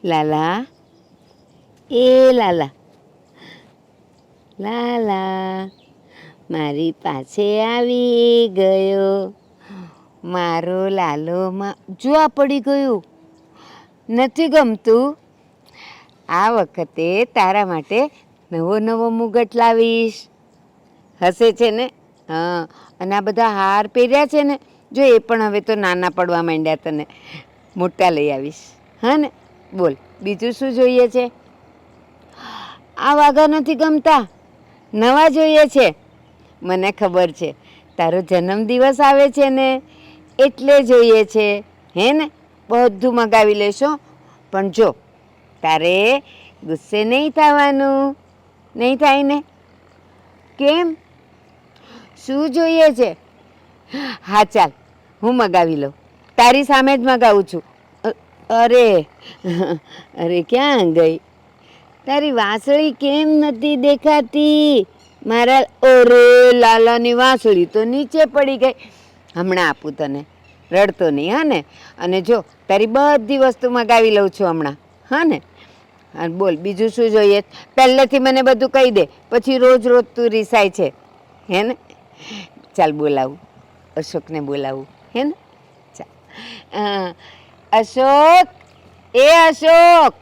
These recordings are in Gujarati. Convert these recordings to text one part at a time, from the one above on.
લાલા, એ લાલા, લાલા, મારી પાસે આવી ગયો મારો લાલો. જો આ પડી ગયું, નથી ગમતું. આ વખતે તારા માટે નવો નવો મુગટ લાવીશ. હસે છે ને? હા. અને આ બધા હાર પહેર્યા છે ને, જો એ પણ હવે તો નાના પડવા માંડ્યા, તને મોટા લઈ આવીશ. હા ને? બોલ, બીજું શું જોઈએ છે? આ વાઘા નથી ગમતા, નવા જોઈએ છે. મને ખબર છે, તારો જન્મદિવસ આવે છે ને, એટલે જોઈએ છે. હે ને? બધું મગાવી લેશો. પણ જો, તારે ગુસ્સે નહીં થવાનું. નહીં થાય ને? કેમ? શું જોઈએ છે? હા ચાલ, હું મગાવી લઉં. તારી સામે જ મગાવું છું. અરે અરે, ક્યાં ગઈ તારી વાંસળી? કેમ નથી દેખાતી મારા? ઓરે, લાલાની વાંસળી તો નીચે પડી ગઈ. હમણાં આપું તને, રડતો નહીં. હા ને? અને જો, તારી બધી વસ્તુ મગાવી લઉં છું હમણાં. હા ને? અને બોલ, બીજું શું જોઈએ? પહેલેથી મને બધું કહી દે, પછી રોજ રોજ તું રિસાય છે. હે ને? ચાલ બોલાવું, અશોકને બોલાવું. હે ને? ચાલ. અશોક, એ અશોક.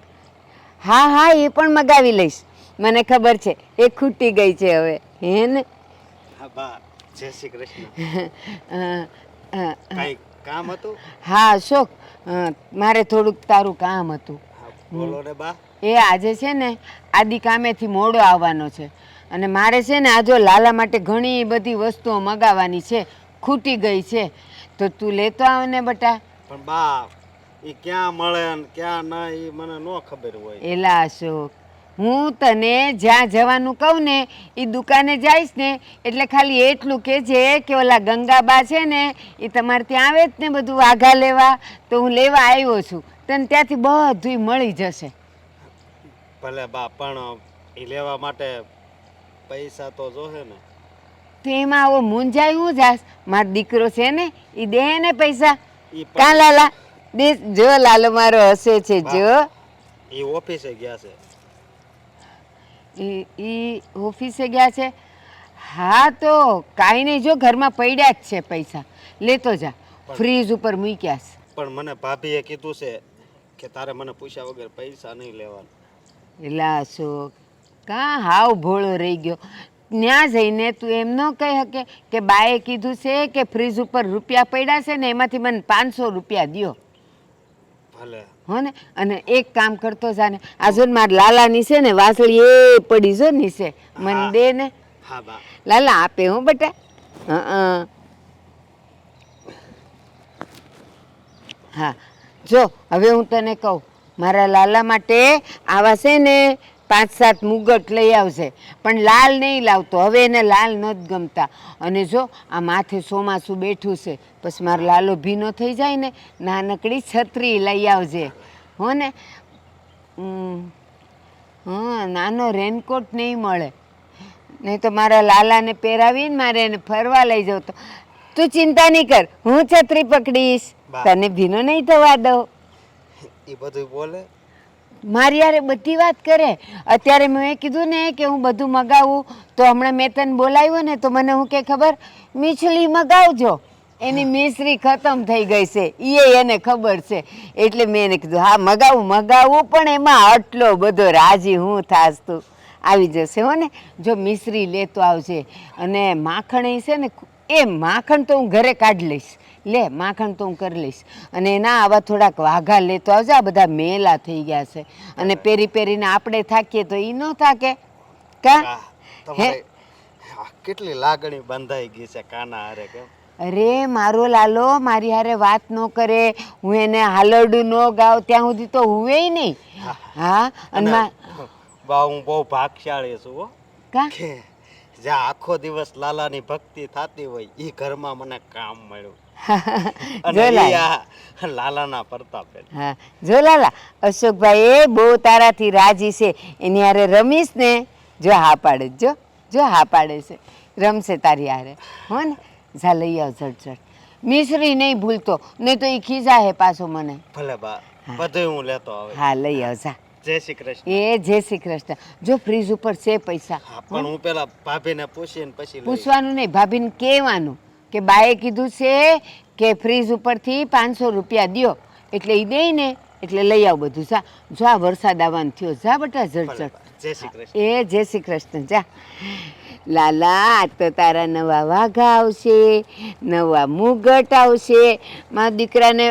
હા હા, એ પણ મગાવી લઈશ. મને ખબર છે એ ખૂટી ગઈ છે હવે. હે ને? હા બા, જય શ્રી કૃષ્ણ. કઈ કામ હતું? હા અશોક, મારે થોડુંક તારું કામ હતું. બોલો ને બા. એ આજે છે ને, આદિ કામેથી મોડો આવવાનો છે, અને મારે છે ને આજો લાલા માટે ઘણી બધી વસ્તુઓ મગાવવાની છે, ખૂટી ગઈ છે. તો તું લેતો આવ ને બટા. પણ બા, એ ક્યાં મળે ને ક્યાં ના, એ મને ન ખબર હોય. એલા અશોક, હું તને જ્યાં જવાનું કહું ને એ દુકાને જઈશ ને, એટલે ખાલી એટલું કહેજે કે ઓલા ગંગાબા છે ને, એ તમારે ત્યાં આવે જ ને બધું વાઘા લેવા, તો હું લેવા આવ્યો છું. તને ત્યાંથી બધું મળી જશે. ભલે બા, પણ એ લેવા માટે પૈસા તો જોશે ને. તો એમાં આવો મૂંઝાય હું જાસ? મારો દીકરો છે ને, એ દે ને પૈસા. કાં લાલા? દે. જો લાલો મારો હસે છે, જો. એ ઓફિસે ગયા છે. એ ઓફિસે ગયા છે? હા તો કાંઈ નહીં, જો ઘરમાં પડ્યા જ છે પૈસા, લેતો જા. ફ્રીજ ઉપર મૂક્યા છે. પણ મને ભાભીએ કીધું છે કે તારે મને પૂછ્યા વગર પૈસા નહીં લેવાના. એલા અશોક, કાં હાવ ભોળો રહી ગયો? ત્યાં જઈને તું એમ ન કહી શકે કે બાએ કીધું છે કે ફ્રીજ ઉપર રૂપિયા પડ્યા છે ને, એમાંથી મને 500 રૂપિયા દ્યો. ભલે. હો ને? અને એક કામ કરતો જા ને, આ જો મારા લાલાની છે ને વાસળી એ પડી જો નીચે, મને દે ને. હા બા. લાલા આપે હું બેટા. હા હા, જો હવે હું તને કહું, મારા લાલા માટે આવા છે ને 5-7 મુગટ લઈ આવશે, પણ લાલ નહીં લાવતો. હવે એને લાલ નથી ગમતા. અને જો આ માથે ચોમાસું બેઠું છે, પછી મારો લાલો ભીનો થઈ જાય ને, નાનકડી છત્રી લઈ આવજે. હો ને? હા, નાનો રેનકોટ નહીં મળે, નહીં તો મારા લાલાને પહેરાવીને મારે એને ફરવા લઈ જાઉં. તો તું ચિંતા નહીં કર, હું છત્રી પકડીશ, તને ભીનો નહીં થવા દઉં. એ બધું બોલે મારી યારે બધી વાત કરે. અત્યારે મેં કીધું ને કે હું બધું મગાવું, તો હમણાં મેં તને બોલાવ્યો ને, તો મને હું કે ખબર, મીછલી મગાવજો. એની મિશ્રી ખતમ થઈ ગઈ છે, એને ખબર છે. એટલે મેં એને કીધું હા મગાવું, પણ એમાં આટલો બધો રાજી હું થાસ તું. આવી જશે હો ને? જો મિશ્રી લેતો આવજે. અને માખણ છે ને, એ માખણ તો હું ઘરે કાઢી લઈશ. લે, માખણ તો હું કરી લઈશ. અને એના આવા થોડાક વાઘા લેતો આવજે. આ બધા મેલા થઈ ગયા છે, અને પહેરીને આપણે થાકીએ તો એ ન થાકે. કા હે? કેટલી લાગણી બંધાઈ ગઈ છે કાના હારે. કેમ? અરે મારો લાલો મારી હારે વાત ન કરે, હું એને હાલરડું ન ગાવ ત્યાં સુધી તો હુંય નહીં. હા, અને બા, હું બહુ ભાગશાળી છું હો. કા જ્યાં આખો દિવસ લાલાની ભક્તિ થતી હોય એ ઘરમાં મને કામ મળ્યું. લાલાના પ્રતાપે. હા, જો લાલા, અશોકભાઈ એ બહુ તારાથી રાજી છે. એની હારે રમીશ ને, જો હા પાડે, જો હા પાડે છે, રમશે તારી હારે. હો ને? જા લઈ આવ ઝટ. મિશ્રી નહીં ભૂલતો, નહીં તો એ ખીજા હે પાછો મને. ભલે બા. બધું હું લેતો આવે. હા લઈ આવ જા. જય શ્રી કૃષ્ણ. એ જય શ્રી કૃષ્ણ. જો ફ્રીજ ઉપર છે પૈસા. હા, પણ હું પેલા ભાભીને પૂછીને પછી લઈશ. પૂછવાનું નહીં, ભાભીને કહેવાનું કે બાએ કીધું છે કે ફ્રીજ ઉપરથી 500 રૂપિયા દ્યો, એટલે એ દે ને એટલે લઈ આવ બધું. જા જો આ વરસાદ આવવાનો થયો, જા બટા ઝટઝટ. જય શ્રી કૃષ્ણ. એ જય શ્રી કૃષ્ણ. જા લાલા, આજ તો તારા નવા વાઘા આવશે, નવા મુગટ આવશે. મારા દીકરાને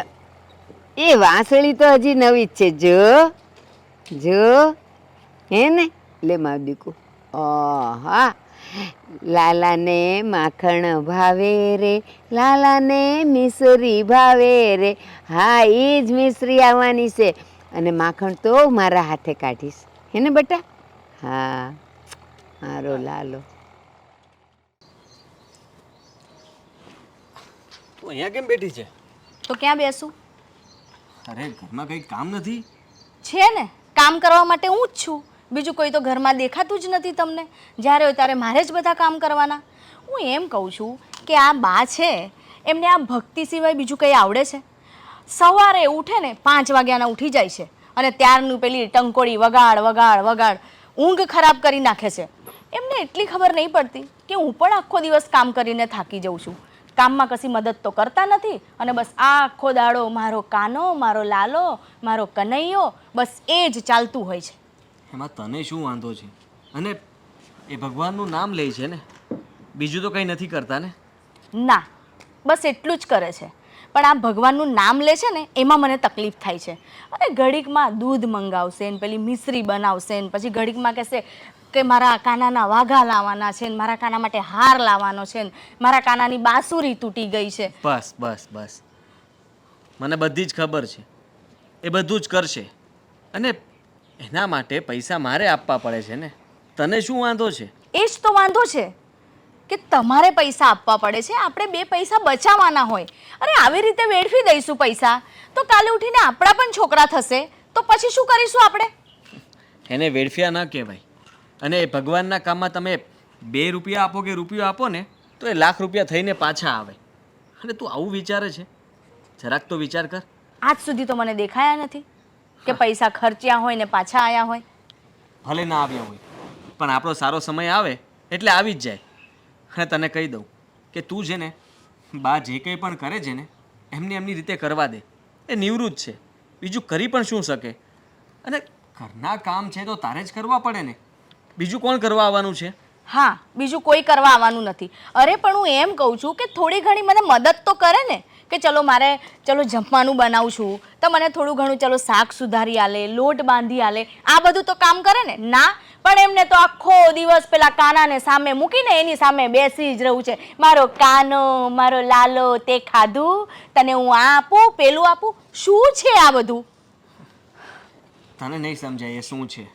એ વાંસળી તો હજી નવી જ છે. જો જો હે ને, લે મારું દીકું. હા, લાલાને માખણ ભાવે રે, લાલાને મિસરી ભાવે રે. હા, એ જ મિસરી આવવાની છે અને માખણ તો મારા હાથે કાઢીશ, હે ને બેટા? હા, મારો લાલો. તું અહીંયા કેમ બેઠી છે? તો ક્યાં બેસું? અરે ઘરમાં કંઈ કામ નથી? છે ને, કામ કરવા માટે હું જ છું. બીજું કોઈ તો ઘરમાં દેખાતું જ નથી તમને. જ્યારે હોય ત્યારે મારે જ બધા કામ કરવાના. હું એમ કહું છું કે આ બા છે એમને આ ભક્તિ સિવાય બીજું કંઈ આવડે છે? સવારે ઉઠે ને 5 વાગ્યાના ઉઠી જાય છે અને ત્યારનું પેલી ટંકોળી વગાડ વગાડ વગાડ ઊંઘ ખરાબ કરી નાખે છે. એમને એટલી ખબર નહીં પડતી કે હું પણ આખો દિવસ કામ કરીને થાકી જાઉં છું. કામમાં કશી મદદ તો કરતા નથી અને બસ આખો દાડો મારો કાનો, મારો લાલો, મારો કનૈયો, બસ એ જ ચાલતું હોય છે. એમાં તને શું વાંધો છે? અને એ ભગવાનનું નામ લે છે ને, બીજું તો કંઈ નથી કરતા ને? ના, બસ એટલું જ કરે છે. પણ આ ભગવાનનું નામ લે છે ને એમાં મને તકલીફ થાય છે. અરે ઘડીકમાં દૂધ મંગાવશે ને પેલી મિશ્રી બનાવશે ને પછી ઘડીકમાં કહેશે કે મારા કાનાના વાઘા લાવવાના છે ને મારા કાના માટે હાર લાવવાનો છે ને મારા કાનાની બાંસુરી તૂટી ગઈ છે. બસ બસ બસ, મને બધી જ ખબર છે. એ બધું જ કરશે અને એના માટે પૈસા મારે આપવા પડે છે ને. તને શું વાંધો છે? એ જ તો વાંધો છે કે તમારે પૈસા આપવા પડે છે, આપણે 2 પૈસા બચાવવાના હોય. અરે આવી રીતે વેડફી દઈશું પૈસા તો કાલે ઉઠીને આપણા પણ છોકરા થશે તો પછી શું કરીશું આપણે? એને વેડફ્યા ન કહેવાય. અને એ ભગવાનના કામમાં તમે 2 રૂપિયા આપો કે રૂપિયો આપો ને તો એ લાખ રૂપિયા થઈને પાછા આવે. અને તું આવું વિચારે છે? જરાક તો વિચાર કર. આજ સુધી તો મને દેખાયા નથી કે પૈસા ખર્ચ્યા હોય ને પાછા આવ્યા હોય. ભલે ના આવ્યા હોય પણ આપણો સારો સમય આવે એટલે આવી જ જાય. અને તને કહી દઉં કે તું છે ને બા જે કંઈ પણ કરે છે ને એમની રીતે કરવા દે. એ નિવૃત્ત છે, બીજું કરી પણ શું શકે? અને ઘરના કામ છે તો તારે જ કરવા પડે ને, બીજું કોણ કરવા આવવાનું છે? હા, બીજું કોઈ કરવા આવવાનું નથી. અરે પણ હું એમ કહું છું કે થોડી ઘણી મને મદદ તો કરે ને કે ચલો જમવાનું બનાવું છું તો મને થોડું ઘણું ચલો શાક સુધારી આલે, લોટ બાંધી આલે, આ બધું તો કામ કરે ને. ના, પણ એમને તો આખો દિવસ પેલા કાનાને સામે મૂકીને એની સામે બેસી જ રહું છે. મારો કાનો, મારો લાલો, તે ખાધું, તને હું આ આપું, પેલું આપું. શું છે આ બધું? તને નહીં સમજાય એ શું છે,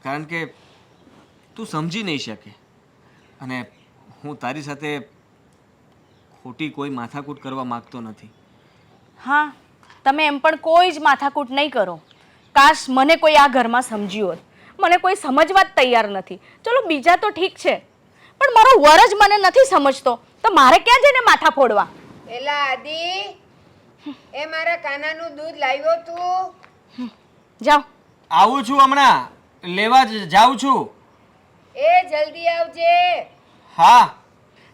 કારણ કે તું સમજી નહીં શકે. અને હું તારી સાથે ખોટી કોઈ માથાકૂટ કરવા માગતો નથી. હા, તમે એમ પણ કોઈ જ માથાકૂટ નહીં કરો. કાશ મને કોઈ આ ઘરમાં સમજ્યું હોત. મને કોઈ સમજવા જ તૈયાર નથી. ચલો બીજા તો ઠીક છે પણ મારો વર જ મને નથી સમજતો તો મારે ક્યાં જઈને માથા ફોડવા? એલા આદિ, એ મારા કાનાનું દૂધ લાવ્યો તું? જાઓ. આવું છું, હમણાં લેવા જ જાઉં છું. એ જલ્દી આવજે. હા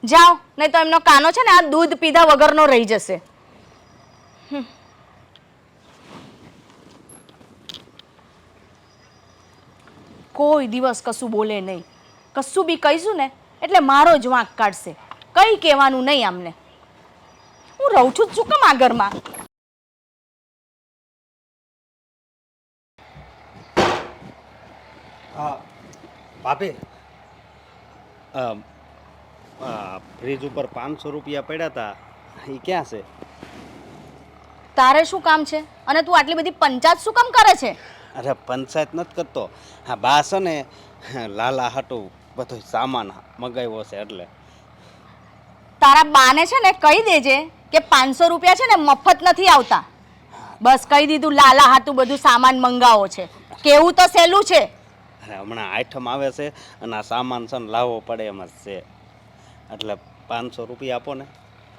જાઓ, નહીં તો એમનો કાનો છે ને આ દૂધ પીધા વગરનો રહી જશે. કોઈ દિવસ કશું બોલે નહીં. કશું બી કહીશું ને એટલે મારો જ વાંક કાઢશે. કંઈ કહેવાનું નહીં આમને. હું રહું છું જ શું કામ આ ઘરમાં? ભાભી, ફ્રીજ ઉપર 500 રૂપિયા પડ્યા હતા, એ ક્યાં છે? તારે શું કામ છે અને તું આટલી બધી પંચાયત શું કામ કરે છે? અરે પંચાયત નથી કરતો. હા, બા છે ને લાલા હાટું બધો સામાન મગાવ્યો છે એટલે. તારા બાને છે ને કહી દેજે કે 500 રૂપિયા છે ને મફત નથી આવતા. બસ કહી દીધું, લાલા હાટું બધું સામાન મંગાવો છે. કેવું તો સહેલું છે. અરે હમણાં આઈટમ આવે છે અને આ સામાન છે ને લાવવો પડે એમ જ છે, એટલે 500 રૂપિયા આપો ને.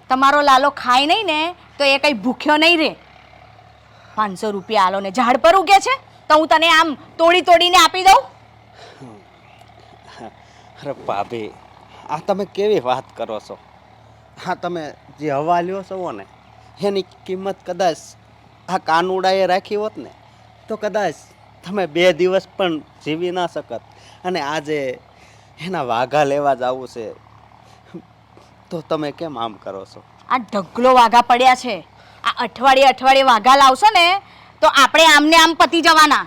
તમારો લાલો ખાય નહીં ને તો એ કંઈ ભૂખ્યો નહીં રહે. 500 રૂપિયા આલો ને ઝાડ પર ઉગે છે તો હું તને આમ તોડી તોડીને આપી દઉં? અરે ભાભી, આ તમે કેવી વાત કરો છો? હા, તમે જે હવા લ્યો છો ને એની કિંમત કદાચ આ કાનુડાએ રાખી હોત ને તો કદાચ તમે 2 દિવસ પણ જીવી ના શકત. અને આજે એના વાઘા લેવા જવું છે તો તમે કેમ આમ કરો છો? આ ઢગલો વાઘા પડ્યા છે. આ અઠવાડિયે વાઘા લાવશો ને તો આપણે આમને આમ પતી જવાના.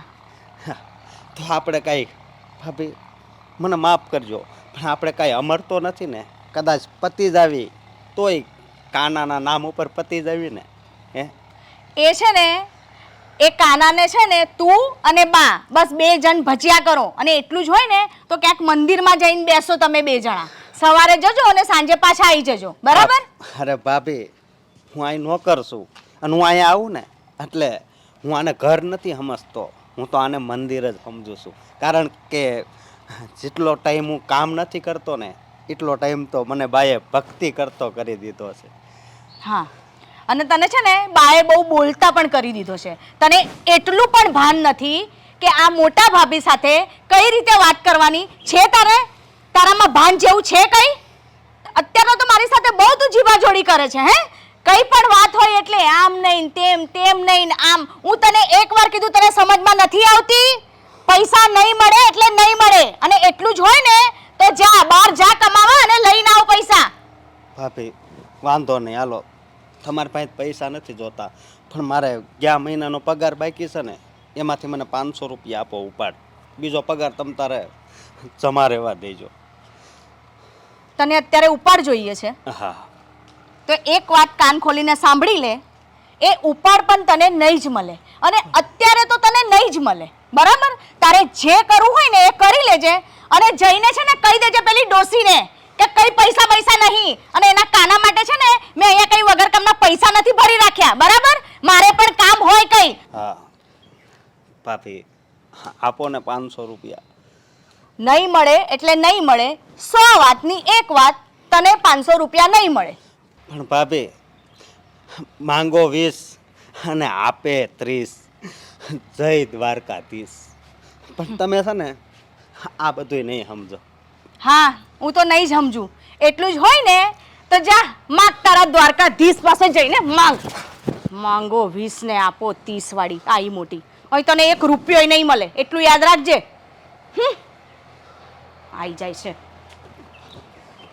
તો આપણે કાંઈ ભાભી મને માફ કરજો પણ આપણે કાંઈ અમરતો નથી ને. કદાચ પતી જ આવી તોય કાનાના નામ ઉપર પતી જ આવી ને. હે એ છે ને એ કાનાને છે ને તું અને બા બસ 2 જણ ભજ્યા કરો અને એટલું જ હોય ને તો ક્યાંક મંદિરમાં જઈને બેસો તમે 2 જણા. સવારે જજો અને સાંજે પાછા આવી જજો, બરાબર? અરે ભાભી, હું અહીં નોકર છું અને હું અહીંયા આવું ને એટલે હું આને ઘર નથી સમજતો, હું તો આને મંદિર જ સમજું છું. કારણ કે જેટલો ટાઈમ હું કામ નથી કરતો ને એટલો ટાઈમ તો મને બાએ ભક્તિ કરતો કરી દીધો છે. હા, અને તને છે ને બાએ બહુ બોલતા પણ કરી દીધો છે. તને એટલું પણ ભાન નથી કે આ મોટા ભાભી સાથે કઈ રીતે વાત કરવાની છે. તારામાં ભાન જેવું છે કઈ? અત્યારે તો મારી સાથે બહુ તું જીભાજોડી કરે છે. હે, કઈ પણ વાત હોય એટલે આમ નહીં તેમ નહીં આમ. હું તને એકવાર કીધું, તને સમજમાં નથી આવતી? પૈસા નહીં મળે એટલે નહીં મળે, અને એટલું જ હોય ને તો જા બહાર જા કમાવા અને લઈને આવ પૈસા. ભાભી વાંધો નહીં, હાલો તમારી પાસે પૈસા નથી જોતા પણ મારે ગયા મહિનાનો પગાર બાકી છે ને એમાંથી મને 500 રૂપિયા આપો ઉપાડ. બીજો પગાર તમ તારે જમા રહેવા દેજો. તને અત્યારે ઉપાડ જોઈએ છે? હા, તો એક વાત કાન ખોલીને સાંભળી લે, એ ઉપાડ પણ તને નહીં જ મળે અને અત્યારે તો તને નહીં જ મળે, બરાબર? તારે જે કરવું હોય ને એ કરી લેજે અને જઈને છે ને કહી દેજે પેલી ડોસીને કે કઈ પૈસા નહીં, અને એના કાના માટે છે ને મેં અહીંયા કઈ વગર કામના પૈસા નથી ભરી રાખ્યા, બરાબર? મારે પણ કામ હોય કઈ. હા ભાભી, આપો ને 500 રૂપિયા. નહીં મળે એટલે નહીં મળે. 100 વાતની એક વાત, તને 500 રૂપિયા નહીં મળે. પણ ભાભી માંગો 20 અને આપે 30. જય દ્વારકાધીશ. પણ તમે છે ને આ બધું નહીં સમજો. હા, હું તો નહીં સમજુ. એટલું જ હોય ને તો જા માંગ તારા દ્વારકાધીશ પાસે જઈને માંગ. માંગો 20 ને આપો 30 વાળી આઈ મોટી. અહીં તને 1 રૂપિયો નહીં મળે, એટલું યાદ રાખજે. આઈ જાય છે.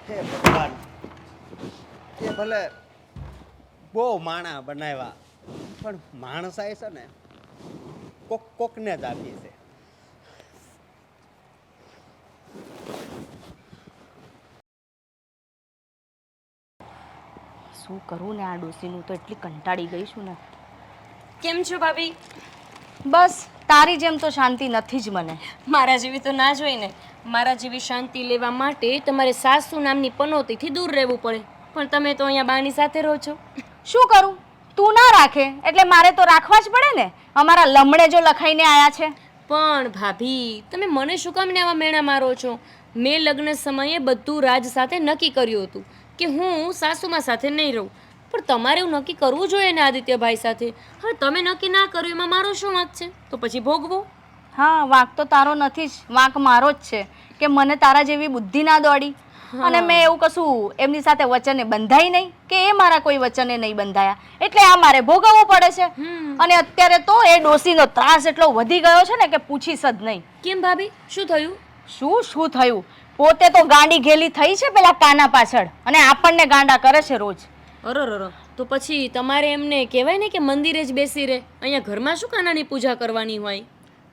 હે ભગવાન, એ ભલે બહુ માણા બનાવ્યા પણ માણસાઈ છે ને કોકને જ આપી છે. શું કરું ને આ ડોસીનું તો એટલી કંટાળી ગઈ છું ને. કેમ છો ભાભી? બસ તારી જેમ તો શાંતિ નથી જ મને. મારા જેવી તો ના જોઈ ને. મારા જેવી શાંતિ લેવા માટે તમારે સાસુ નામની પનોતીથી દૂર રહેવું પડે, પણ તમે તો અહીંયા બાની સાથે રહો છો. શું કરું? તું ના રાખે એટલે મારે તો રાખવા જ પડે ને. અમારા લમડે જો લખાઈને આયા છે. પણ ભાભી, તમે મને શું કામ ને આવા મેણા મારો છો? મેં લગ્ન સમયે બધું રાજ સાથે નક્કી કર્યું હતું કે હું સાસુમાં સાથે નહીં રહું, પણ તમારે એવું નક્કી કરવું જોઈએ ને આદિત્યભાઈ સાથે. હવે તમે નક્કી ના કર્યું એમાં મારો શું વાંક છે? તો પછી ભોગવો. હા, વાંક તો તારો નથી જ, વાંક મારો જ છે કે મને તારા જેવી બુદ્ધિ ના દોડી. અને મેં એવું કશું એમની સાથે વચને બંધાઈ નહીં કે એ મારા કોઈ વચને નહીં બંધાયા, એટલે આ મારે ભોગવવું પડે છે. અને અત્યારે તો એ ડોસીનો ત્રાસ એટલો વધી ગયો છે ને કે પૂછીશ જ નહીં. કેમ ભાભી, શું થયું? શું થયું? પોતે તો ગાંડી ઘેલી થઈ છે પેલા કાના પાછળ, અને આપણને ગાંડા કરે છે રોજ. અરર, તો પછી તમારે એમને કહેવાય ને કે મંદિરે જ બેસી રહે. અહીંયા ઘરમાં શું કાનાની પૂજા કરવાની હોય?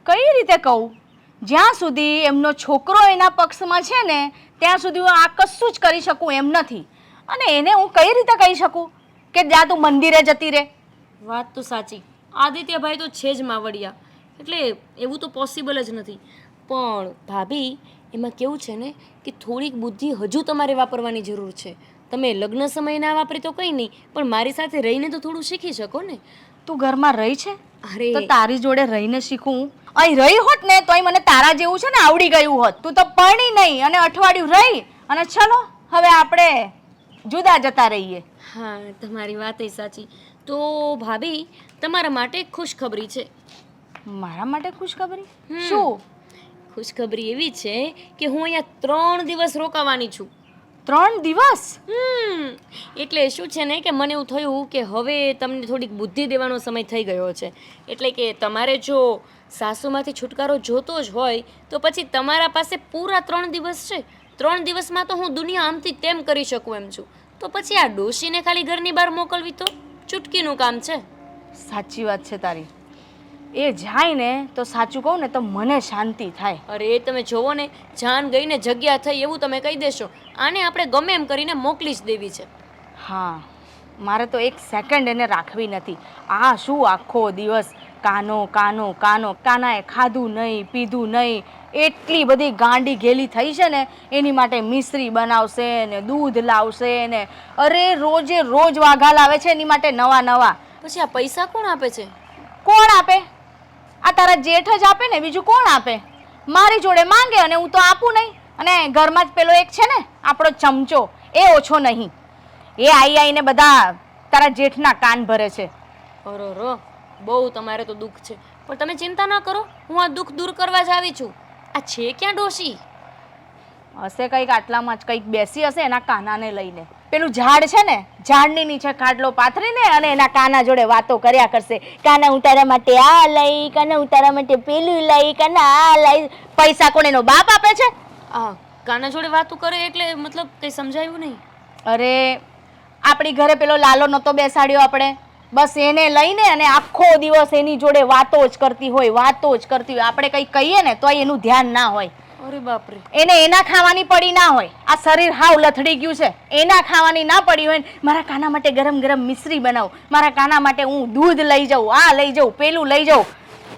કઈ રીતે કહું? જ્યાં સુધી એમનો છોકરો એના પક્ષમાં છે ને ત્યાં સુધી હું આ કશું જ કરી શકું એમ નથી. અને એને હું કઈ રીતે કહી શકું કે જા તું મંદિરે જતી રહે? વાત તો સાચી. આદિત્યભાઈ તો છે જ માવડિયા, એટલે એવું તો પોસિબલ જ નથી. પણ ભાભી, એમાં કેવું છે ને કે થોડીક બુદ્ધિ હજુ તમારે વાપરવાની જરૂર છે. તમે લગ્ન સમયે ના વાપરી તો કંઈ નહીં, પણ મારી સાથે રહીને તો થોડું શીખી શકો ને. તું ઘરમાં રહી છે અરે તો તારી જોડે રહીને શીખું. અહીં રહી હોત ને તોય મને તારા જેવું છે ને આવડી ગયું હોત. તું તો પરણી નહીં અને અઠવાડિયું રહી અને ચલો હવે આપણે જુદા જતા રહીએ. હા, તમારી વાત સાચી. તો ભાભી તમારા માટે એક ખુશખબરી છે. મારા માટે ખુશખબરી? શું? ખુશખબરી એવી છે કે હું અહીંયા 3 દિવસ રોકાવાની છું. 3 દિવસ? એટલે શું છે ને કે મને એવું થયું કે હવે તમને થોડીક બુદ્ધિ દેવાનો સમય થઈ ગયો છે. એટલે કે તમારે જો સાસુમાંથી છુટકારો જોતો જ હોય તો પછી તમારા પાસે પૂરા 3 દિવસ છે. 3 દિવસમાં તો હું દુનિયા આમથી તેમ કરી શકું એમ છું. તો પછી આ ડોશીને ખાલી ઘરની બહાર મોકલવી તો ચૂટકીનું કામ છે. સાચી વાત છે તારી. એ જાય ને તો સાચું કહું ને તો મને શાંતિ થાય. અરે તમે જોવો ને, જાન ગઈ ને જગ્યા થઈ એવું તમે કહી દેશો. આને આપણે ગમે એમ કરીને મોકલી જ દેવી છે. હા, મારે તો એક સેકન્ડ એને રાખવી નથી. આ શું આખો દિવસ કાનો કાનો કાનો. કાનાએ ખાધું નહીં, પીધું નહીં, એટલી બધી ગાંડી ઘેલી થઈ છે ને એની માટે મિશ્રી બનાવશે ને દૂધ લાવશે ને અરે રોજે રોજ વાઘા લાવે છે એની માટે નવા નવા. પછી આ પૈસા કોણ આપે છે? કોણ આપે? આ તારા જેઠ જ આપે ને, બીજું કોણ આપે? મારી જોડે માંગે અને હું તો આપું નહીં. અને ઘરમાં જ પેલો એક છે ને આપણો ચમચો, એ ઓછો નહીં. એ આઈને બધા તારા જેઠના કાન ભરે છે. અરે બહુ તમારે તો દુઃખ છે, પણ તમે ચિંતા ના કરો, હું આ દુઃખ દૂર કરવા જ આવી છું. આ છે ક્યાં ડોશી? હશે કંઈક આટલામાં જ કંઈક બેસી હશે એના કાનાને લઈને. પેલું ઝાડ છે ને, ઝાડની નીચે ખાટલો પાથરીને અને એના કાના જોડે વાતો કર્યા કરશે. કાના હું તારા માટે આ લઈ, કાના હું તારા માટે પેલું લઈ, કાના આ લઈ. પૈસા કોણ એનો બાપ આપે છે? આ કાના જોડે વાતું કરે એટલે મતલબ કંઈ સમજાયું નહીં. અરે આપણી ઘરે પેલો લાલો નહોતો બેસાડ્યો આપણે, બસ એને લઈને અને આખો દિવસ એની જોડે વાતો જ કરતી હોય, વાતો જ કરતી હોય. આપણે કંઈ કહીએ ને તોય એનું ધ્યાન ના હોય. અરે બાપરે, એને એના ખાવાની પડી ના હોય. આ શરીર હાવ લથડી ગયું છે, એના ખાવાની ના પડી હોય ને મારા કાના માટે ગરમ ગરમ મિશ્રી બનાવું, મારા કાના માટે હું દૂધ લઈ જાઉં, આ લઈ જાઉં, પેલું લઈ જાઉં.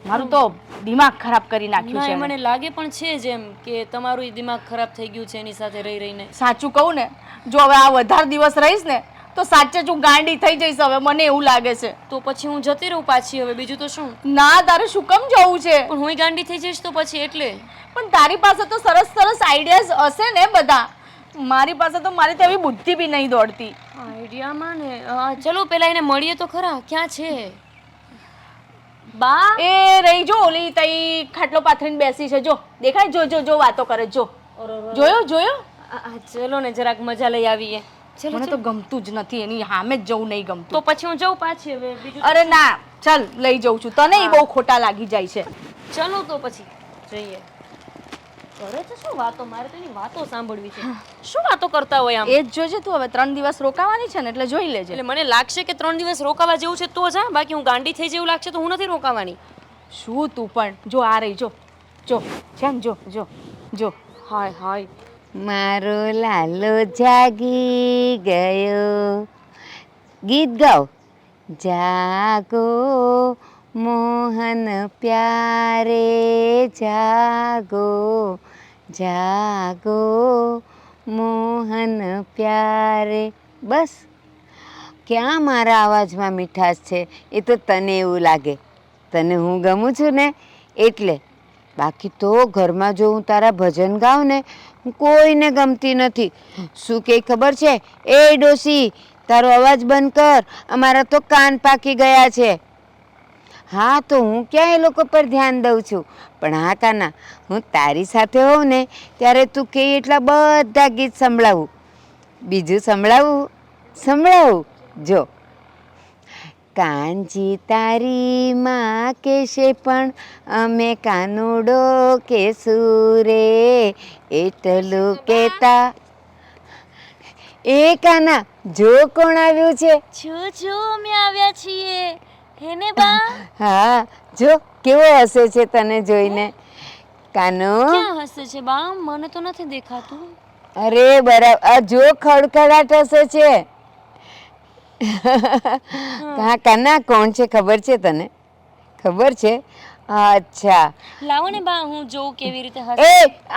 મારું તો દિમાગ ખરાબ કરી નાખ્યું ના છે એ એણે. મને લાગે પણ છે જેમ કે તમારું દિમાગ ખરાબ થઈ ગયું છે એની સાથે રહી રહીને. સાચું કહું ને, જો હવે આ વધારે દિવસ રહીશ ને તો સાચે જ હું ગાંડી થઈ જઈશ. હવે મને એવું લાગે છે. તો પછી હું જતી રહું પાછી, હવે બીજું તો શું. ના, તારે શું કામ જવું છે? પણ હું ગાંડી થઈ જઈશ તો પછી એટલે. પણ તારી પાસે તો સરસ સરસ આઈડિયાઝ હશે ને બધા. મારી પાસે તો મારી તેવી બુદ્ધિ બી નહીં દોડતી. આઈડિયામાં ને ચલો પેલા એને મળીએ તો ખરા. ક્યાં છે બા? એ રહી જો ઓલી તઈ ખાટલો પાથરીને બેસી છે. જો દેખાય? જો જો જો વાતો કરે. જો જોયો જોયો? ચલો ને જરાક મજા લઈ આવીએ. ચલો મને તો ગમતું જ નથી, એની સામે જ જવું નહીં ગમતું. તો પછી હું જઉં પાછી હવે બીજું. અરે ના, ચાલ લઈ જઉં છું તને. ઈ બહુ ખોટા લાગી જાય છે. ચલો તો પછી જઈએ. કરે છે શું વાતો? મારે તો એની વાતો સાંભળવી છે. શું વાતો કરતા હોય આમ? એ જ જોજે તું. હવે 3 દિવસ રોકાવાની છે ને એટલે જોઈ લેજે. એટલે મને લાગશે કે 3 દિવસ રોકાવા જેવું છે તો જા, બાકી હું ગાંડી થઈ જેવું લાગશે તો હું નથી રોકાવાની. શું તું પણ? જો આ રહી, જો જો છે ને, જો જો જો. હાય હાય, મારો લાલો જાગી ગયો. ગીત ગાઓ. જાગો મોહન પ્યારે જાગો, જાગો મોહન પ્યારે. બસ. ક્યાં મારા અવાજમાં મીઠાશ છે એ તો તને એવું લાગે. તને હું ગમું છું ને એટલે. બાકી તો ઘરમાં જો હું તારા ભજન ગાઉં ને હું કોઈને ગમતી નથી. શું કે ખબર છે? એ ડોશી, તારો અવાજ બંધ કર, અમારા તો કાન પાકી ગયા છે. હા, તો હું ક્યાં એ લોકો પર ધ્યાન દઉં છું. પણ હા કાના, હું તારી સાથે હોઉં ને ત્યારે તું કે એટલા બધા ગીત સંભળાવું. બીજું સંભળાવું? સંભળાવું. જો. કાંજી તારી માં કેશે પણ અમે કાનુડો કેસું રે, એટલું કેતા. એ કાના, જો કોણ આવ્યું છે. જો અમે આવ્યા છીએ. હેને બા? હા, જો કેવો હસે છે તને જોઈને. કાનો, ક્યાં હસે છે બા? મને તો નથી દેખાતું. અરે બરાબર, આ જો ખડખડાટ હસે છે. હા કાના, કોણ છે ખબર છે તને? ખબર છે? અચ્છા. લાવો ને બા હું જોઉં કેવી રીતે હસે. એ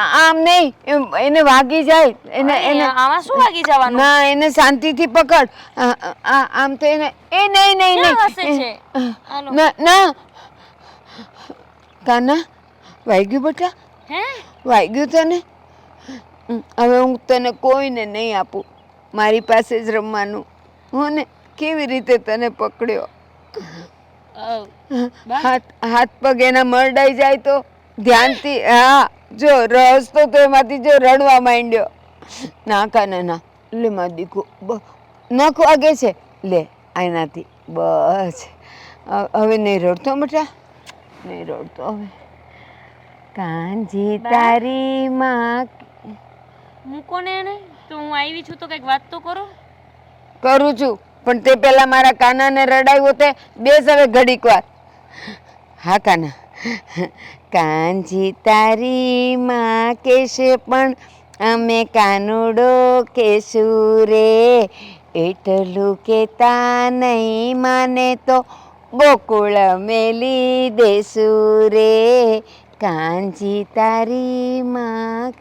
આમ નહીં, એને વાગી જાય. એને આમાં શું વાગી જવાનું? ના, એને શાંતિથી પકડ. આમ તો એને એ નહીં નહીં ક્યાં હસે નહીં. છે? હાલો. ના ના કાના, વાગ્યું બેટા? હે? વાગ્યું તને? હવે હું તને કોઈને નહીં આપું. મારી પાસે જ રમવાનું. હું ને કેવી રીતે તને પકડ્યો? બા હાથ પગ એના મરડાઈ જાય તો ધ્યાનથી, હા જો રસ્તો તો એમાંથી જો રડવા માંડ્યો. ના કાના ના, લે માં દીકુ, નખ વાગે છે, લે આનાથી બસ. હવે નહીં રડતો બેટા, નહીં રડતો હવે. કાંજી તારી માં. મૂકો ને એને, તો હું આવી છું તો કંઈક વાત તો કરો. કરું છું, પણ તે પેલા મારા કાનાને રડાવ્યો તે. બેસ હવે ઘડીક વાર. હા કાના. કાંજી તારી માં કેશે પણ અમે કાનુડો કેશું રે, એટલું કેતા નહીં માને તો ગોકુળ મેલી દેશું રે, કાંજી તારી માં.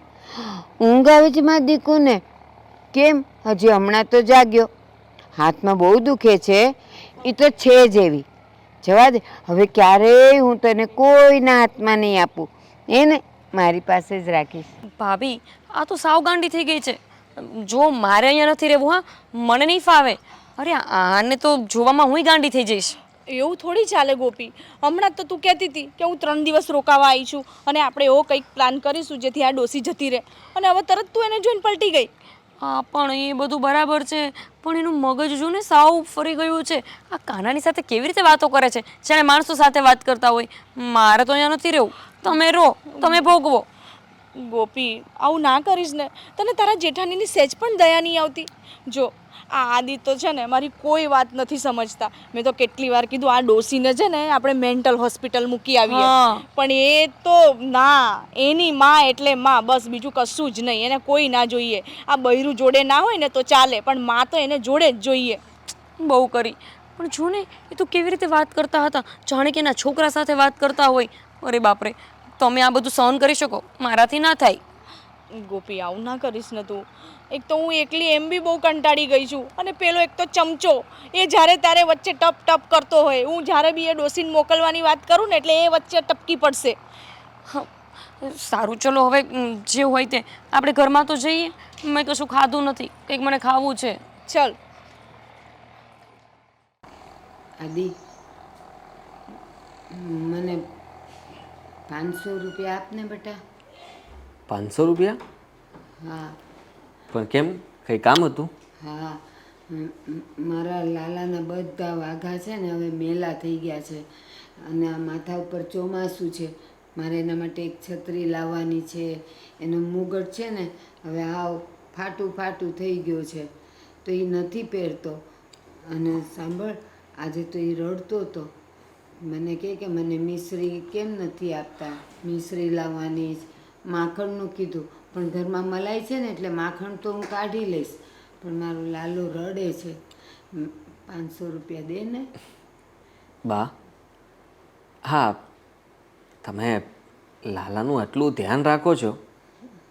ઊંઘ આવે છે મારા દીકુને? કેમ હજી હમણાં તો જાગ્યો. હાથમાં બહુ દુખે છે, એ તો છે જ એવી. જવા દે હવે, ક્યારેય હું તને કોઈના હાથમાં નહીં આપું, એને મારી પાસે જ રાખીશ. ભાભી આ તો સાવ ગાંડી થઈ ગઈ છે. જો મારે અહીંયા નથી રહેવું, હા મને નહીં ફાવે. અરે આને તો જોવામાં હુંય ગાંડી થઈ જઈશ. એવું થોડી ચાલે ગોપી. હમણાં તો તું કહેતી હતી કે હું 3 દિવસ રોકાવા આવી છું અને આપણે એવો કંઈક પ્લાન કરીશું જેથી આ ડોસી જતી રહે, અને હવે તરત તું એને જોઈને પલટી ગઈ. હા પણ એ બધું બરાબર છે, પણ એનું મગજ જો ને સાવ ફરી ગયું છે. આ કાનાની સાથે કેવી રીતે વાતો કરે છે, જાણે માણસો સાથે વાત કરતા હોય. મારે તો અહીંયા નથી રહેવું. તમે રહો, તમે ભોગવો. ગોપી આવું ના કરીશ ને, તને તારા જેઠાણીની સહેજ પણ દયા નહીં આવતી. જો આ આદિ તો છે ને મારી કોઈ વાત નથી સમજતા. મેં તો કેટલી વાર કીધું આ ડોસીને છે ને આપણે મેન્ટલ હોસ્પિટલ મૂકી આવીએ, હા. પણ એ તો ના, એની માં એટલે માં, બસ બીજું કશું જ નહીં. એને કોઈ ના જોઈએ. આ બૈરું જોડે ના હોય ને તો ચાલે, પણ માં તો એને જોડે જ જોઈએ. બહુ કરી, પણ જો ને એ તો કેવી રીતે વાત કરતા હતા, જાણે કે એના છોકરા સાથે વાત કરતા હોય. અરે બાપરે, તમે આ બધું સહન કરી શકો, મારાથી ના થાય. ગોપી આવું ના કરીશ ને તું. એક તો હું એકલી એમ બી બહુ કંટાળી ગઈ છું, અને પેલો એક તો ચમચો, એ જ્યારે ત્યારે વચ્ચે ટપ ટપ કરતો હોય. હું જ્યારે બી એ ડોસીને મોકલવાની વાત કરું ને એટલે એ વચ્ચે ટપકી પડશે. હા, સારું ચલો હવે જે હોય તે આપણે ઘરમાં તો જઈએ. મેં કશું ખાધું નથી, કંઈક મને ખાવું છે. ચલ. આદિ, મને 500 રૂપિયા આપને બેટા. 500 રૂપિયા? હા પણ કેમ, કંઈ કામ હતું? હા, મારા લાલાના બધા વાઘા છે ને હવે મેલા થઈ ગયા છે, અને આ માથા ઉપર ચોમાસું છે. મારે એના માટે એક છત્રી લાવવાની છે. એનો મુગટ છે ને હવે હાવ ફાટું ફાટું થઈ ગયો છે, તો એ નથી પહેરતો. અને સાંભળ, આજે તો એ રડતો હતો. મને કહે કે મને મિશ્રી કેમ નથી આપતા, મિશ્રી લાવવાની જ. માખણનું કીધું, પણ ઘરમાં મલાઈ છે ને એટલે માખણ તો હું કાઢી લઈશ, પણ મારો લાલો રડે છે. 500 રૂપિયા દે ને. બા, હા, તમે લાલાનું આટલું ધ્યાન રાખો છો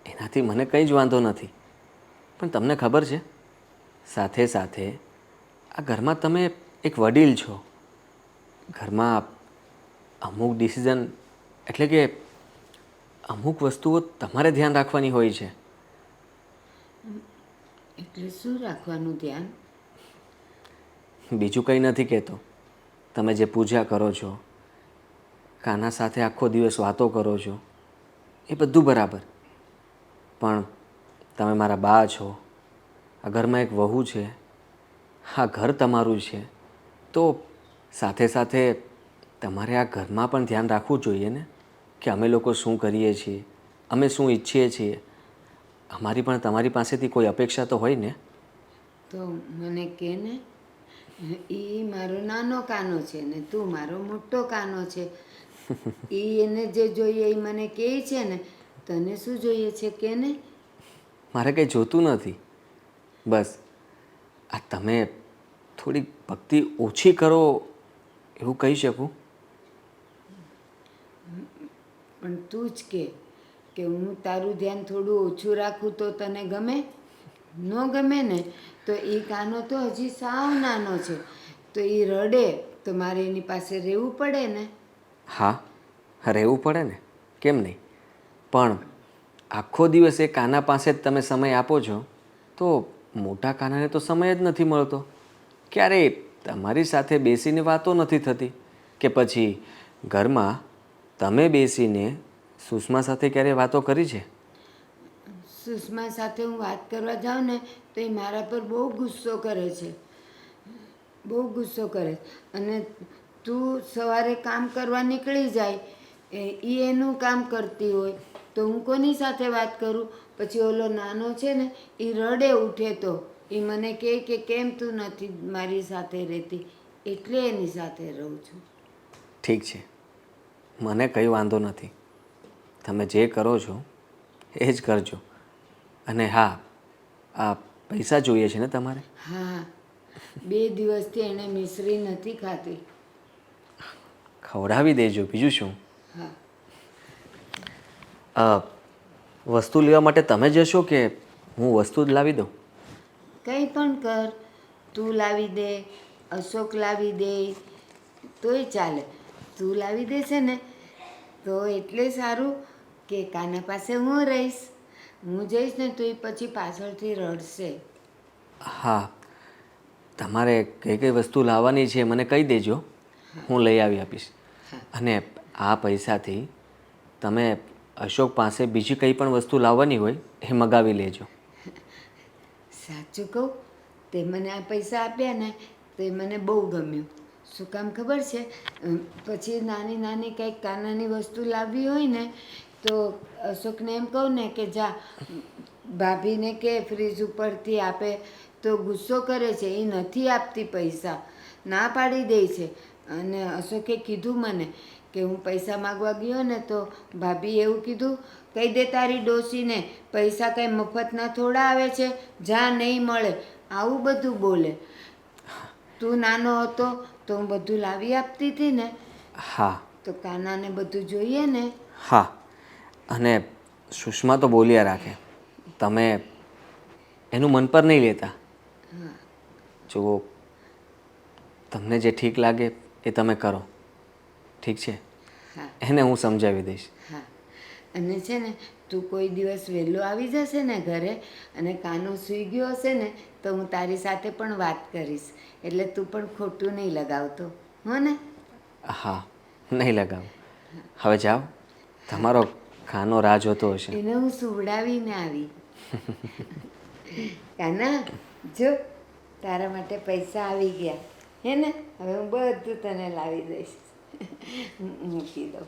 એનાથી મને કંઈ જ વાંધો નથી. પણ તમને ખબર છે, સાથે સાથે આ ઘરમાં તમે એક વડીલ છો. ઘરમાં અમુક ડિસિઝન, એટલે કે અમુક વસ્તુઓ તમારે ધ્યાન રાખવાની હોય છે. એટલે શું રાખવાનું ધ્યાન? બીજું કંઈ નથી કહેતો. તમે જે પૂજા કરો છો, કાના સાથે આખો દિવસ વાતો કરો છો, એ બધું બરાબર, પણ તમે મારા બા છો. આ ઘરમાં એક વહુ છે, આ ઘર તમારું છે, તો સાથે સાથે તમારે આ ઘરમાં પણ ધ્યાન રાખવું જોઈએ ને, કે અમે લોકો શું કરીએ છીએ, અમે શું ઈચ્છીએ છીએ. અમારી પણ તમારી પાસેથી કોઈ અપેક્ષા તો હોય ને. તો મને કહે ને. એ મારો નાનો કાનો છે ને તું મારો મોટો કાનો છે. એને જે જોઈએ એ મને કહે છે ને. તને શું જોઈએ છે કે ને? મારે કંઈ જોતું નથી. બસ આ તમે થોડીક ભક્તિ ઓછી કરો એવું કહી શકું. પણ તું જ કે હું તારું ધ્યાન થોડું ઓછું રાખું તો તને ગમે? ન ગમે ને તો એ કાનો તો હજી સાવ નાનો છે, તો એ રડે તો મારે એની પાસે રહેવું પડે ને. હા, રહેવું પડે ને, કેમ નહીં. પણ આખો દિવસ એ કાના પાસે જ તમે સમય આપો છો, તો મોટા કાનાને તો સમય જ નથી મળતો. ક્યારેય તમારી સાથે બેસીને વાતો નથી થતી કે પછી ઘરમાં તમે બેસીને સુષ્મા સાથે ક્યારે વાતો કરી છે? સુષ્મા સાથે હું વાત કરવા જાઉં ને તો એ મારા પર બહુ ગુસ્સો કરે છે, બહુ ગુસ્સો કરે. અને તું સવારે કામ કરવા નીકળી જાય, એ એનું કામ કરતી હોય તો હું કોની સાથે વાત કરું? પછી ઓલો નાનો છે ને એ રડે ઉઠે તો એ મને કહે કે કેમ તું નથી મારી સાથે રહેતી, એટલે એની સાથે રહું છું. ઠીક છે, મને કંઈ વાંધો નથી. તમે જે કરો છો એ જ કરજો. અને હા, આ પૈસા જોઈએ છે ને તમારે? હા, 2 દિવસથી એણે મિશ્રી નથી ખાધી. ખવડાવી દેજો, બીજું શું. હા, વસ્તુ લેવા માટે તમે જશો કે હું વસ્તુ જ લાવી દઉં? કંઈ પણ કર, તું લાવી દે, અશોક લાવી દે તોય ચાલે. તું લાવી દેશે ને તો એટલે સારું કે કાના પાસે હું રહીશ. હું જઈશ ને તો એ પછી પાછળથી રડશે. હા, તમારે કઈ કઈ વસ્તુ લાવવાની છે મને કહી દેજો, હું લઈ આવી આપીશ. અને આ પૈસાથી તમે અશોક પાસે બીજી કંઈ પણ વસ્તુ લાવવાની હોય એ મગાવી લેજો. સાચું કહું, તે મને આ પૈસા આપ્યા ને તો એ મને બહુ ગમ્યું. શું કામ ખબર છે? પછી નાની નાની કંઈક કાનાની વસ્તુ લાવવી હોય ને તો અશોકને એમ કહું ને કે જા ભાભીને કે ફ્રીજ ઉપરથી આપે, તો ગુસ્સો કરે છે, એ નથી આપતી પૈસા, ના પાડી દે છે. અને અશોકે કીધું મને કે હું પૈસા માગવા ગયો ને તો ભાભી એવું કીધું, કહી દે તારી ડોશીને પૈસા કંઈ મફતના થોડા આવે છે, જા નહીં મળે, આવું બધું બોલે. તું નાનો હતો તો હું બધું લાવી આપતી હતી ને. હા. તો કાનાને બધું જોઈએ ને. હા, અને સુષ્મા તો બોલ્યા રાખે, તમે એનું મન પર નહીં લેતા. જો તમને જે ઠીક લાગે એ તમે કરો, ઠીક છે? હા એને હું સમજાવી દઈશ. હા, અને છે ને તું કોઈ દિવસ વહેલો આવી જશે ને ઘરે અને કાનો સૂઈ ગયો હશે ને તો હું તારી સાથે પણ વાત કરીશ, એટલે તું પણ ખોટું નહીં લગાવતો, હો ને? હા, નહીં લગાવું. હવે જાઓ, તમારો ખાનો રાહ જોતો હશે. એને હું સુવડાવીને આવી. કાના જો તારા માટે પૈસા આવી ગયા, હે ને? હવે હું બધું તને લાવી દઈશ. મૂકી દઉં.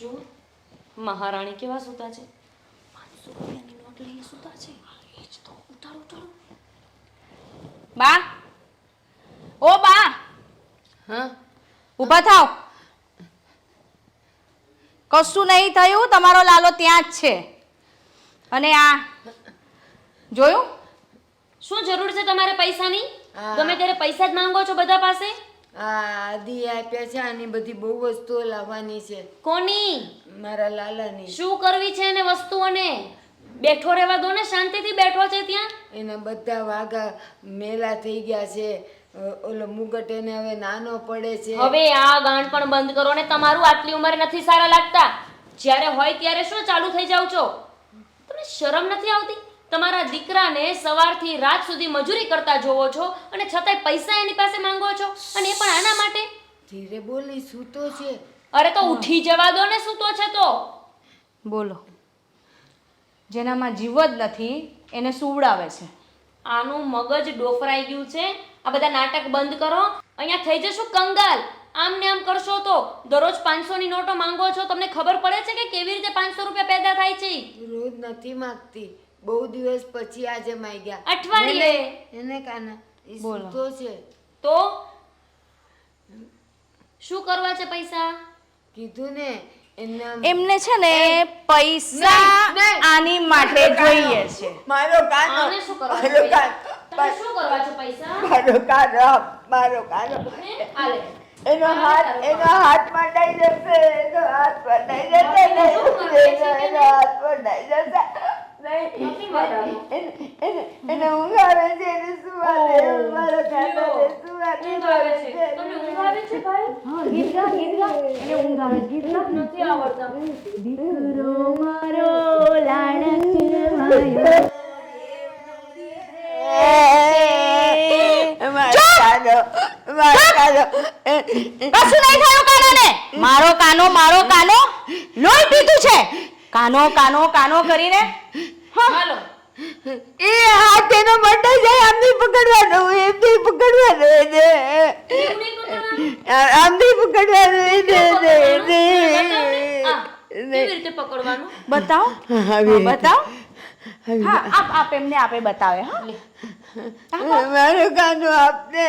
જો મહારાણી કેવા સૂતા છે, 500 રૂપિયાની નોટ લઈને સૂતા છે. એ જ તો, ઉતારો ઉતારો. બા, ઓ બા, હા, ઊભા થાવ. કશું નહીં થયું, તમારો લાલો ત્યાં જ છે. અને આ જોયું? શું જરૂર છે તમારે પૈસાની? હા. ગમે ત્યારે પૈસા જ માંગો છો બધા પાસે? આ આદિ આપ્યા છે, આની બધી બહુ વસ્તુઓ લાવવાની છે કોની? મારા લાલાની. શું કરવી છે એને વસ્તુઓને? બેઠો રહેવા દો ને, શાંતિથી બેઠો છે ત્યાં. એના બધા વાઘા મેલા થઈ ગયા છે. ઓલો મુગટ એને હવે નાનો પડે છે. હવે આ ગાંઠ પણ બંધ કરો ને, તમારું આટલી ઉંમરે નથી સારા લાગતા. જ્યારે હોય ત્યારે શું ચાલુ થઈ જાવ છો? તમને શરમ નથી આવતી? તમારા દીકરાને સવારથી રાત સુધી મજૂરી કરતા જોવો છો અને છતાંય પૈસા એની પાસે માંગો છો, અને એ પણ આના માટે? ધીરે બોલી, સૂતો છે. અરે તો ઉઠી જવા દો ને, સૂતો છે તો. બોલો, જેનામાં જીવ જ નથી એને સુવડાવે છે. આનું મગજ ડોફરાઈ ગયું છે. આ બધા નાટક બંધ કરો. અહીંયા થઈ જશું કંગાલ. આમ ને આમ કરશો તો દરરોજ 500 ની નોટો માંગો છો. તમને ખબર પડે છે કે કેવી રીતે 500 રૂપિયા પેદા થાય છે? રોજ નથી માગતી, બહુ દિવસ પછી આજે માંગ્યા. અઠવાડિયે. એને કાના એ બોલો. સૂતો છે. તો શું કરવા છે પૈસા? કીધું ને એના એમને છે ને પૈસા આની માટે જોઈએ છે. મારો કાનો, આને શું કરવા છે મારો પૈસા? કાનો, તમે શું કરવા છે પૈસા? મારો કાનો, મારો કાનો. હે? આલે. એનો હાથમાં દઈ જશે, એનો હાથમાં દઈ જશે ને, એનો હાથમાં દઈ જશે. એને ઊંઘ આવે છે, એને સુવા દે, મારો કાનાને સુવા દે. દીકરો મારો લાડકવાયો. મારો કાનો, મારો કાનો. કશું નહીં થયું કાનાને. મારો કાનો લોહી પીધું છે. કાનો કાનો કાનો કરીને હાલો એ હાથ એનો મંડાઈ જાય, આમ નહીં પકડવાનો, એમ નહીં પકડવાનો એને. આમ નહીં પકડવાનું એને. કેવી રીતે પકડવાનું? બતાવો. આવી બતાવો. હા આપ એમને આપે બતાવે. હા મારો કાનો આપને,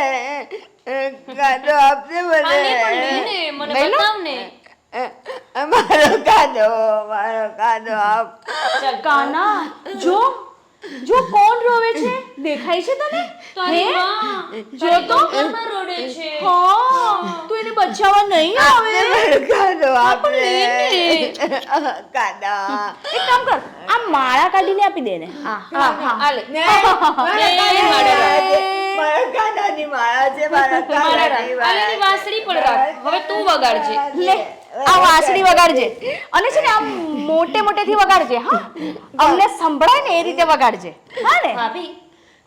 કાનો આપને આને પણ મને. લે ને, મને લઈ લો. બતાવ ને. મારો કાનો આપ. કાના જો કોણ રોવે છે દેખાય છે તને? તારી હે? માં જો તો ઘરમાં રોડે છે. હા તું એને બચાવવા નહીં આવે. મારો કાનો આપને. લે ને. કાના. એક કામ કર, આ માળા કાઢીને આપી દે ને. હા આ લે. મારા કાનાની માળા છે, મારા કાનાની આ લે ની વાંસળી પણ રાખ. હવે તું વગાડજે. લે આ વાંસળી વગાડજે અને છે ને આમ મોટેથી વગાડજે. હા અમને સંભળાય ને એ રીતે વગાડજે. હા ને? ભાભી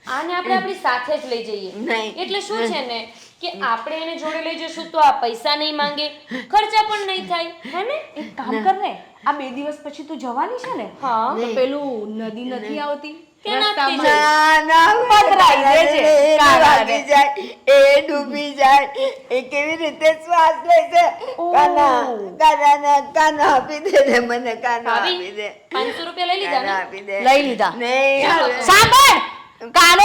આને આપણે આપણી સાથે જ લઈ જઈએ. નહીં. એટલે શું છે ને કે આપણે એને જોડે લઈ જશું તો આ પૈસા નહીં માંગે, ખર્ચા પણ નહીં થાય, હે ને? એક કામ કર ને, આ 2 દિવસ પછી તું જવાની છે ને, હા. તો પેલું નદી નથી આવતી ક્યાં રસ્તામાં? નાખતી પધરાઈ દેજે. કાનાને. એ ડૂબી જાય, એ કેવી રીતે શ્વાસ લે છે. કાનો આપી દે ને મને, કાનો આપી ભાભી દે, 500 રૂપિયા લઈ લીધા કાનો ને? આપી દે. લઈ લીધા. નહીં હવે. સાંભળ, કાનો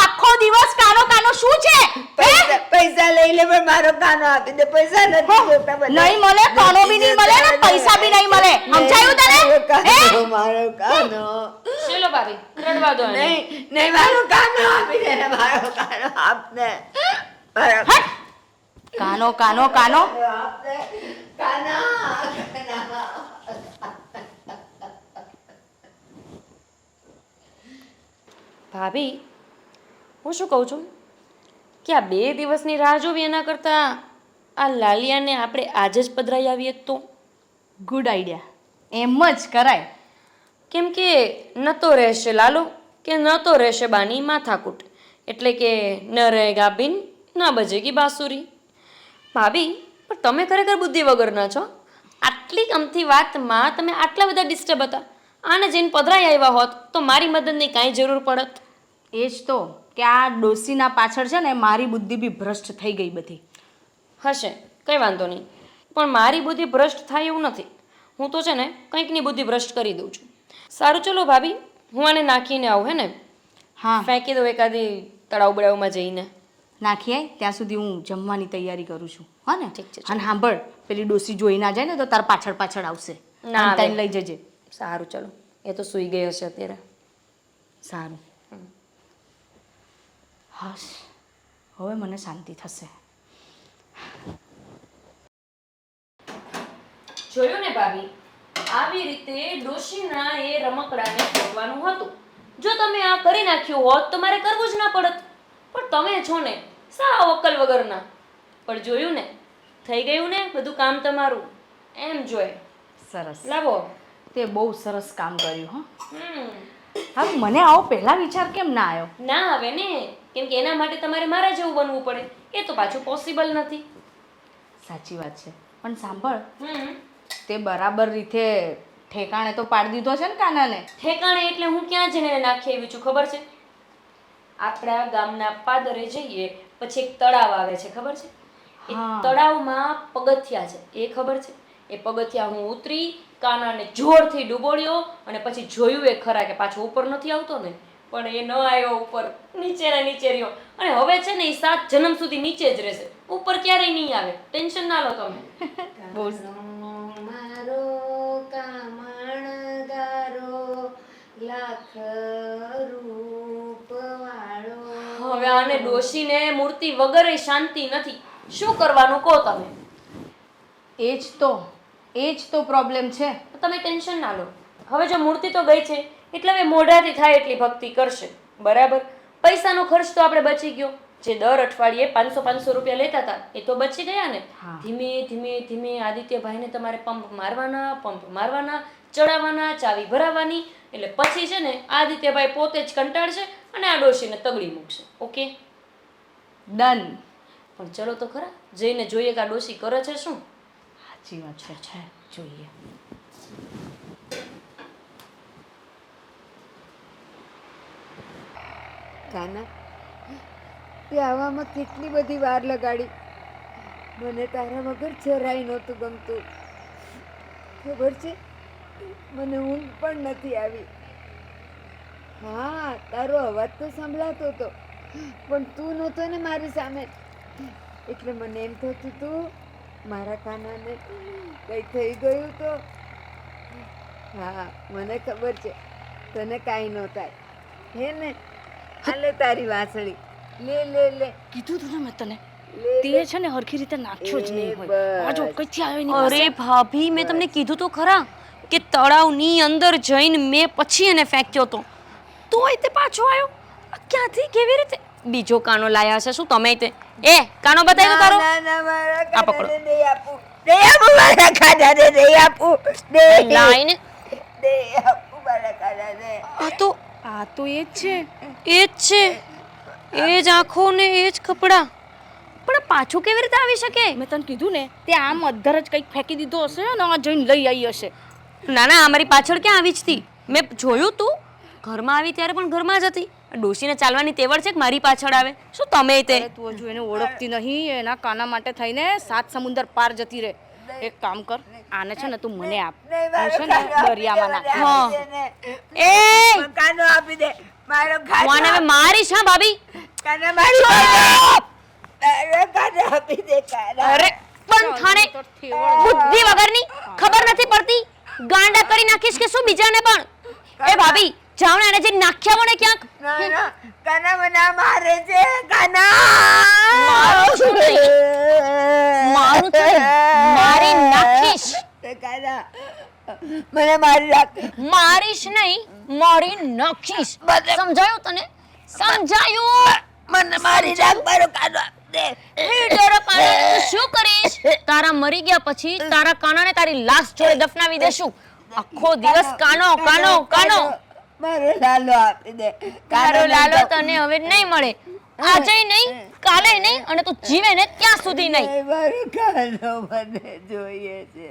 આખો દિવસ કાનો શું છે? પૈસા લઈ લે, પણ મારો કાનો આપી દે. પૈસા નથી જોતા બધા. નહીં મળે, કાનો બી નહીં મળે ને પૈસા બી નહીં મળે. સમજાયું તને? મારો કાનો. ચલો ભાભી રડવા દો એને. નહીં મારો કાનો આપી દે ને, મારો કાનો આપને. મારો કાનો આપને. કાનો. ભાભી હું શું કહું છું કે આ 2 દિવસની રાહ જોવી એના કરતાં આ લાલિયાને આપણે આજે જ પધરાઈ આવીએ તો? Good idea. એમ જ કરાય. કેમ કે ન તો રહેશે લાલો કે ન તો રહેશે બાની માથાકૂટ, એટલે કે ન રહેગા બિન ન બજેગી બાંસુરી. ભાભી પણ તમે ખરેખર બુદ્ધિ વગરના છો. આટલી અમથી વાતમાં તમે આટલા બધા ડિસ્ટર્બ હતા. આને જઈને પધરાઈ આવ્યા હોત તો મારી મદદની કાંઈ જરૂર પડત. એ જ તો કે આ ડોસીના પાછળ છે ને મારી બુદ્ધિ બી ભ્રષ્ટ થઈ ગઈ બધી. હશે કંઈ વાંધો નહીં, પણ મારી બુદ્ધિ ભ્રષ્ટ થાય એવું નથી. હું તો છે ને કંઈકની બુદ્ધિ ભ્રષ્ટ કરી દઉં છું. સારું ચલો ભાભી, હું આને નાખીને આવું, હે ને? હા ફેંકી દઉં એકાદી તળાવ બળાવમાં જઈને. નાખી આય ત્યાં સુધી હું જમવાની તૈયારી કરું છું. હા ને? ઠીક છે, અને સાંભળ, પેલી ડોસી જોઈ ના જાય ને તો તાર પાછળ આવશે. ના આવે. તાઈને લઈ જજે. સારું ચલો, એ તો સૂઈ ગઈ હશે અત્યારે. સારું. હશ, હવે મને શાંતિ થશે. જોયું ને ભાભી, આવી રીતે ડોશીના એ રમકડાને ફોડવાનું હતું. જો તમે આ કરી નાખ્યું હોત તો મારે કરવું જ ના પડત. પણ તમે છો ને સાવ અક્કલ વગરના. પણ જોયું ને, થઈ ગયું ને બધું કામ તમારું. એમ જોઈએ. સરસ. લાવો. તે બહુ સરસ કામ કર્યું. હા હમ હવે મને આવો પહેલા વિચાર કેમ ના આવ્યો? ના આવે ને, કેમ કે એના માટે તમારે મારા જેવું બનવું પડે. એ તો પાછું પોસિબલ નથી. સાચી વાત છે. પણ સાંભળ, હમ તે બરાબર રીતે ઠેકાણે તો પાડી દીધો છે ને કાનાને? ઠેકાણે એટલે હું ક્યાં જઈને નાખી આવી છું ખબર છે? આપણા ગામના પાદરે જઈએ પછી એક તળાવ આવે છે, ખબર છે? એ હા. તળાવમાં પગથિયા છે, એ ખબર છે? એ પગથિયા હું ઉતરી, કાનાને જોરથી ડૂબોળ્યો અને પછી જોયું એ ખરા કે પાછો ઉપર નથી આવતો ને, પણ એ ન આવ્યો ઉપર, નીચે ને નીચે રહ્યો. અને હવે છે ને એ 7 જન્મ સુધી નીચે જ રહેશે, ઉપર ક્યારેય નહીં આવે. ટેન્શન ના લો તમે. બહુ મારો કામણગારો લાખ રૂપવાળો. હવે આને ડોશીને મૂર્તિ વગર શાંતિ નથી. શું કરવાનું કહો તમે? એ જ તો પ્રોબ્લેમ છે. તમે ટેન્શન ના લો. હવે જો મૂર્તિ તો ગઈ છે એટલે હવે મોઢાથી થાય એટલી ભક્તિ કરશે. બરાબર? પૈસાનો ખર્ચ તો આપણે બચી ગયો. જે દર અઠવાડિયે 500 રૂપિયા લેતા હતા એ તો બચી ગયા ને. ધીમે ધીમે ધીમે આદિત્યભાઈને તમારે પંપ મારવાના, ચડાવવાના, ચાવી ભરાવવાની. એટલે પછી છે ને આદિત્યભાઈ પોતે જ કંટાળશે અને આ ડોશીને તગડી મૂકશે. ઓકે? ડન. પણ ચલો તો ખરા, જઈને જોઈએ કે આ ડોશી કરે છે શું. સાચી વાત છે જોઈએ. કાના તે આવામાં કેટલી બધી વાર લગાડી. મને તારા વગર જરાય નહોતું ગમતું. ખબર છે, મને ઊંઘ પણ નથી આવી. હા, તારો અવાજ તો સંભળાતો હતો, પણ તું નહોતો ને મારી સામે. એટલે મને એમ થતું હતું મારા કાનાને કંઈ થઈ ગયું તો. હા, મને ખબર છે તને કાંઈ ન થાય. હે ને? હાલે તારી વાસળી. લે લે લે. કીધું તું ને મેં તને, લે તે છે ને હરખી રીતે નાખ્યો જ નહીં હોય. આ જો કઈથી આવ્યો એની પાસે. અરે ભાભી, મેં તમને કીધું તો ખરા કે તળાવની અંદર જઈને મેં પછી એને ફેંક્યો તો. તોય તે પાછો આવ્યો. આ ક્યાંથી કેવી રીતે? બીજો કાનો લાયા હશે શું તમે? તે એ કાનો બતાવી દો તારો. ના ના, મારા આ પકડો. કાનાને નહીં આપું. નહીં આપું મારા કાનાને, નહીં આપું. નહીં લાઈને નહીં આપું મારા કાનાને. આ તો એ જ છે. એ જ છે, એ જ આંખો ને એ જ કપડાં. પણ આ પાછું કેવી રીતે આવી શકે? મેં તને કીધું ને, તે આમ અધ્ધર જ કંઈક ફેંકી દીધો હશે અને આ જઈને લઈ આવી હશે. ના ના, અમારી પાછળ ક્યાં આવી જ હતી? મેં જોયું તું ઘરમાં આવી ત્યારે પણ ઘરમાં જ હતી. ડોશીને ચાલવાની તેવડ છે કે મારી પાછળ આવે શું તમે? તે તું હજુ એને ઓળખતી નહીં. એના કાના માટે થઈને 7 સમુદ્ર પાર જતી રહે. એક કામ કર, આને છે ને તું મને આપ. હું છે ને દરિયામાં નાખ. હા. એ કાનો આપી દે. મારો કાનો. વાને હવે મારીશ હા ભાભી. કાના મારી મારો કાનો આપી દે. કાના. અરે પણ થાણે બુદ્ધિ વગરની, ખબર નથી પડતી. ગાંડા કરી નાખીશ કે શું બીજાને પણ? એ ભાભી જાવ ને, એને જે નાખ્યા હોય ને ક્યાંક. ના ના, કાના મને મારે છે. કાના મારું છું નહીં. મારું છું નહીં. મારી નાખીશ. કાના મને મારી નાખ. મારીશ નહીં, મારી નાખીશ. સમજાયું તને? સમજાયું? મને મારી નાખ. મારો કાનો આપી દે. તારા કાનાને તું શું કરીશ? તારા મરી ગયા પછી તારા કાનાને તારી લાશ જોડે દફનાવી દેશું. આખો દિવસ કાનો કાનો કાનો. મારો લાલો આપી દે. તારો લાલો તને હવે નહીં મળે. આજે નહીં, કાલે નહીં, અને તું જીવે ને ત્યાં સુધી નહીં. મારો કાનો મને જોઈએ છે.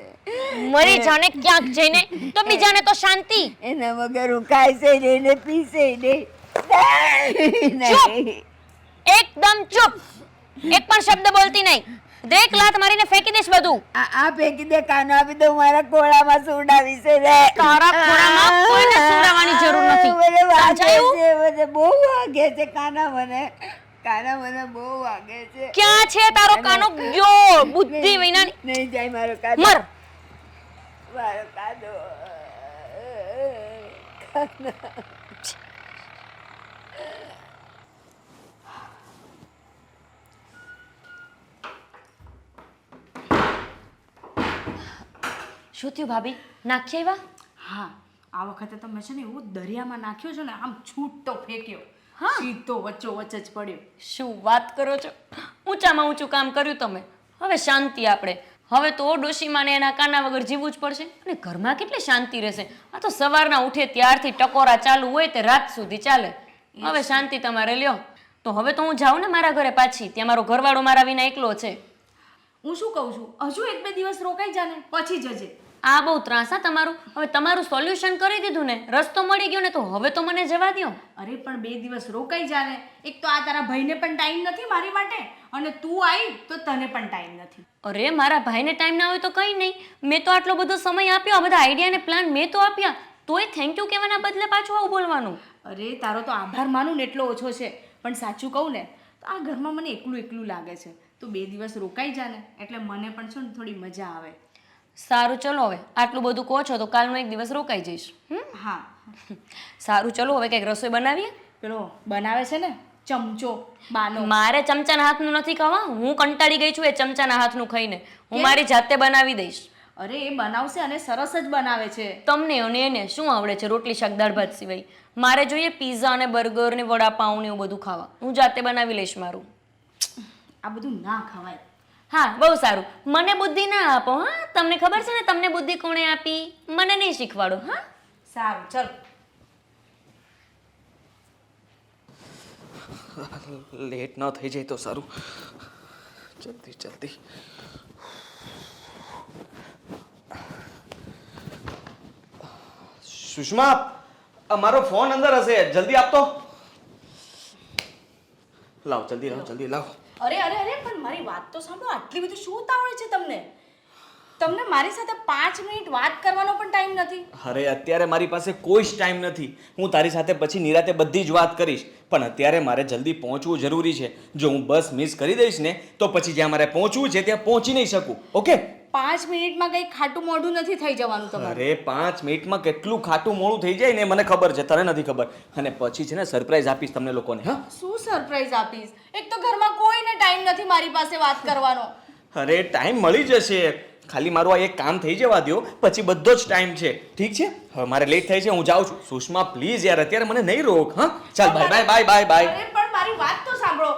મરી જાને ક્યાંક જઈને, તો બીજાને તો શાંતિ. એના વગર હું ખાય છે નહીં ને પીશે નહીં. નહીં. એકદમ ચૂપ. એક પણ શબ્દ બોલતી નહીં. દેખ લાત મારીને ફેંકી દઈશ બધું. આ ફેંકી દે. કાનો આપી દે. મારા ખોળામાં સુડાવી છે રે. તારા ખોળામાં કોઈને સુડાવવાની જરૂર નથી. મને વાગે સમજાયું? છે. મને બહુ વાગે છે. કાના મને બહુ વાગે છે. ક્યાં છે તારો કાનો? ગયો બુદ્ધિ વિનાની. નહીં જાય મારો કાનો. મર. મારો કાનો. શું થયું ભાભી? નાખી આવ્યા? હા, આ વખતે તમે છે ને એવો દરિયામાં નાખ્યો છે ને, આમ છૂટો ફેંક્યો. સીધો વચ્ચોવચ્ચ જ પડ્યો. શું વાત કરો છો? ઊંચામાં ઊંચું કામ કર્યું તમે. હવે શાંતિ આપણે. હવે તો ડોશીમાને એના કાના વગર જીવવું જ પડશે. અને ઘરમાં કેટલી શાંતિ રહેશે? આ તો સવારના ઉઠે ત્યારથી ટકોરા ચાલુ હોય તે રાત સુધી ચાલે. હવે શાંતિ તમારે લ્યો. તો હવે તો હું જાઉં ને મારા ઘરે પાછી. ત્યાં મારો ઘરવાળો મારા વિના એકલો છે. હું શું કહું છું, હજુ 1-2 દિવસ રોકાઈ જાને, પછી જજે. આ બહુ ત્રાસ હા તમારું. હવે તમારું સોલ્યુશન કરી દીધું ને, રસ્તો મળી ગયો ને, તો હવે તો મને જવા દ્યો. અરે પણ 2 દિવસ રોકાઈ જાને. એક તો આ તારા ભાઈને પણ ટાઈમ નથી મારી માટે, અને તું આવી તો તને પણ ટાઈમ નથી. અરે મારા ભાઈને ટાઈમ ના હોય તો કંઈ નહીં. મેં તો આટલો બધો સમય આપ્યો, આ બધા આઈડિયા ને પ્લાન મેં તો આપ્યા. તોય થેન્ક યુ કહેવાના બદલે પાછું આવું બોલવાનું. અરે તારો તો આભાર માનું ને એટલો ઓછો છે. પણ સાચું કહું ને તો આ ઘરમાં મને એકલું લાગે છે. તું 2 દિવસ રોકાઈ જાને, એટલે મને પણ છે ને થોડી મજા આવે. સારું ચલો, હવે આટલું બધું કહો છો તો કાલનો એક દિવસ રોકાઈ જઈશ. હા સારું ચલો, હવે કંઈક રસોઈ બનાવીએ. પેલો બનાવે છે ને ચમચો બાનો. મારે ચમચાના હાથનું નથી ખાવા. હું કંટાળી ગઈ છું એ ચમચાના હાથનું ખાઈને. હું મારી જાતે બનાવી દઈશ. અરે એ બનાવશે અને સરસ જ બનાવે છે. તમને અને એને શું આવડે છે રોટલી શાક દાળ ભાત સિવાય? મારે જોઈએ પિઝા ને બર્ગર ને વડાપાઉં ને એવું બધું ખાવા. હું જાતે બનાવી લઈશ મારું. આ બધું ના ખવાય. હા બહુ સારું. મને બુદ્ધિ ના આપો હા. તમને ખબર છે ને તમને બુદ્ધિ કોણે આપી? મને નહીં શીખવાડો હા. સારું ચલ. લેટ ન થઈ જાય તો સારું. જલ્દી જલ્દી. સુષ્મા, મારો ફોન અંદર હશે, જલ્દી આપતો. લાવ જલ્દી લાવ જલ્દી લાવ. અરે અરે અરે પણ મારી વાત તો સાંભળો. આટલી બધી શું ઉતાવળ છે તમને? તમને મારી સાથે 5 મિનિટ વાત કરવાનો પણ ટાઈમ નથી? અરે અત્યારે મારી પાસે કોઈ જ ટાઈમ નથી. હું તારી સાથે પછી નિરાતે બધી જ વાત કરીશ, પણ અત્યારે મારે જલ્દી પહોંચવું જરૂરી છે. જો હું બસ મિસ કરી દઈશ ને તો પછી જ્યાં મારે પહોંચવું છે ત્યાં પહોંચી નહીં શકું. ઓકે? 5 મિનિટમાં કંઈ ખાટું મોઢું નથી થઈ જવાનું તમારે. અરે 5 મિનિટમાં કેટલું ખાટું મોડું થઈ જાય ને મને ખબર છે, તને નથી ખબર. અને પછી છે ને સરપ્રાઈઝ આપીશ તમને લોકોને. હા, શું સરપ્રાઈઝ આપીશ? એક તો ઘરમાં કોઈને ટાઈમ નથી મારી પાસે વાત કરવાનો. અરે ટાઈમ મળી જશે, ખાલી મારું આ એક કામ થઈ જવા દો, પછી બધો જ ટાઈમ છે. ઠીક છે? હવે મારે લેટ થાય છે, હું જાઉં છું. સુષ્મા પ્લીઝ યાર, અત્યારે મને નહીં રોક. હા ચાલ, bye bye bye bye bye. અરે પણ મારી વાત તો સાંભળો.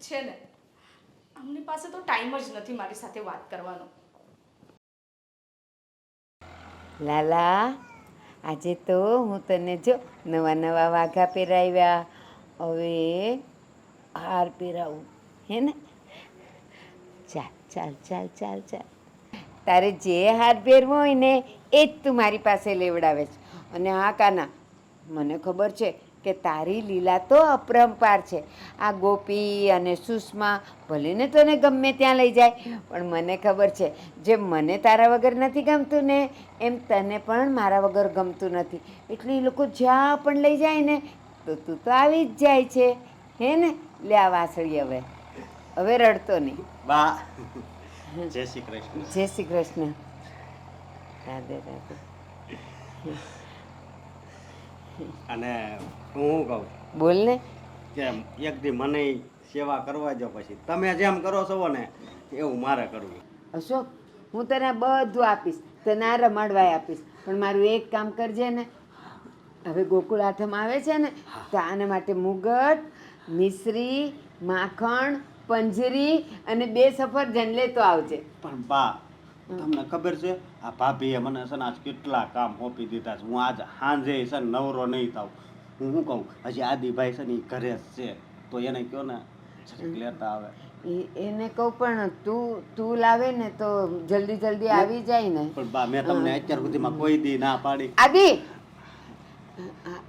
છે ને અમની પાસે તો ટાઈમ જ નથી મારી સાથે વાત કરવાનો. લાલા, આજે તો હું તને જો નવા નવા વાઘા પહેરાવ્યા. હવે હાર પહેરાવું હે ને? ચાલ ચાલ ચાલ ચાલ ચાલ. તારે જે હાર પહેરવો હોય ને એ જ તું મારી પાસે લેવડાવે છે. અને હા કાના, મને ખબર છે કે તારી લીલા તો અપરંપાર છે. આ ગોપી અને સુષ્મા ભલે ને તને ગમે ત્યાં લઈ જાય, પણ મને ખબર છે જેમ મને તારા વગર નથી ગમતું ને એમ તને પણ મારા વગર ગમતું નથી. એટલે એ લોકો જ્યાં પણ લઈ જાય ને તો તું તો આવી જ જાય છે હે ને? લે આ વાસળી હવે રડતો નહીં. બા, જય શ્રી કૃષ્ણ. જય શ્રી કૃષ્ણ. રાધે રાધે. અને હું કહું બોલ ને. કે એક દી મને સેવા કરવા દો, પછી તમે જેમ કરો છો ને એવું મારે કરવું. અશોક, હું તને બધું આપીશ, તને આ રમાડવાય આપીશ, પણ મારું એક કામ કરજે ને. હવે ગોકુળ આઠમ આવે છે ને, તો આના માટે મુગટ, મિશ્રી, માખણ, પંજરી અને 2 સફરજન લેતો આવજે. પણ બા, તમને ખબર છે આ ભાભીએ મને છે ને આજ કેટલા કામ સોંપી દીધા છે. હું આજ સાંજે છે ને નવરો નહીં થાવ. હું શું કહું, હજી આદિભાઈ છે ને એ ઘરે જ છે, તો એને કહો ને જરીક લેતા આવે. એને કહું પણ તું લાવે ને તો જલ્દી જલ્દી આવી જાય ને. પણ બા, મેં તમને અત્યાર સુધીમાં કોઈ દી ના પાડી.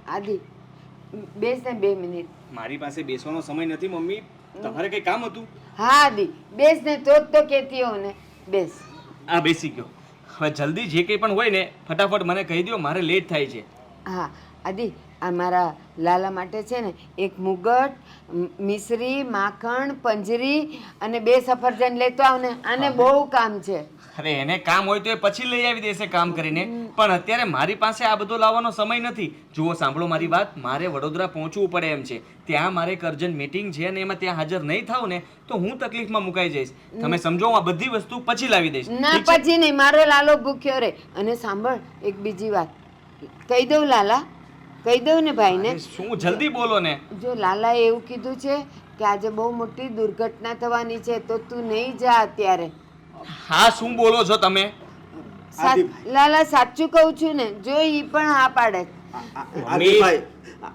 આદિ બેસ ને 2 મિનિટ. મારી પાસે બેસવાનો સમય નથી મમ્મી, તમારે કઈ કામ હતું? હા આદિ, બેસ ને તો જ તો કહેતી હોઉં ને. બેસ. આ બેસી ગયો. હવે જલ્દી જે કંઈ પણ હોય ને ફટાફટ મને કહી દો, મારે લેટ થાય છે. હા આદિ, આ મારા લાલા માટે છે ને એક મુગટ, મિશ્રી, માખણ, પંજરી અને 2 સફરજન લેતો આવ ને. આને બહુ કામ છે. અરે એને કામ હોય તો એ પછી લઈ આવી દેશે કામ કરીને, પણ અત્યારે મારી પાસે આ બધો લાવવાનો સમય નથી. જુઓ સાંભળો મારી વાત, મારે વડોદરા પહોંચવું પડે એમ છે. ત્યાં મારે એક અર્જન્ટ મીટિંગ છે અને એમાં ત્યાં હાજર નહીં થાવ ને તો હું તકલીફમાં મુકાઈ જઈશ. તમે સમજો, હું આ બધી વસ્તુ પછી લાવી દઈશ. ના પછી નહીં, મારો લાલો ભૂખ્યો રહે. અને સાંભળ, એક બીજી વાત કહી દઉં લાલા, કહી દઉં ને ભાઈને. શું જલ્દી બોલો ને. જો લાલાએ એવું કીધું છે કે આજે બહુ મોટી દુર્ઘટના થવાની છે, તો તું નહીં જા અત્યારે. હા શું બોલો છો તમે? લાલા સાચું કહું છું ને. જો ઈ પણ હા પાડે.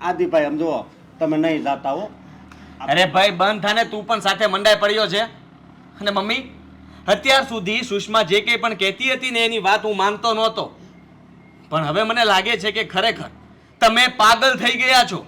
આદિભાઈ આમ જુઓ, તમે નહીં જાતા હો. અરે ભાઈ બંધ થાને, તું પણ સાથે મંડાઈ પડ્યો છે. અને મમ્મી, અત્યાર સુધી સુષ્મા જે કંઈ પણ કહેતી હતી ને એની વાત હું માનતો નહોતો, પણ હવે મને લાગે છે કે ખરેખર તમે પાગલ થઈ ગયા છો.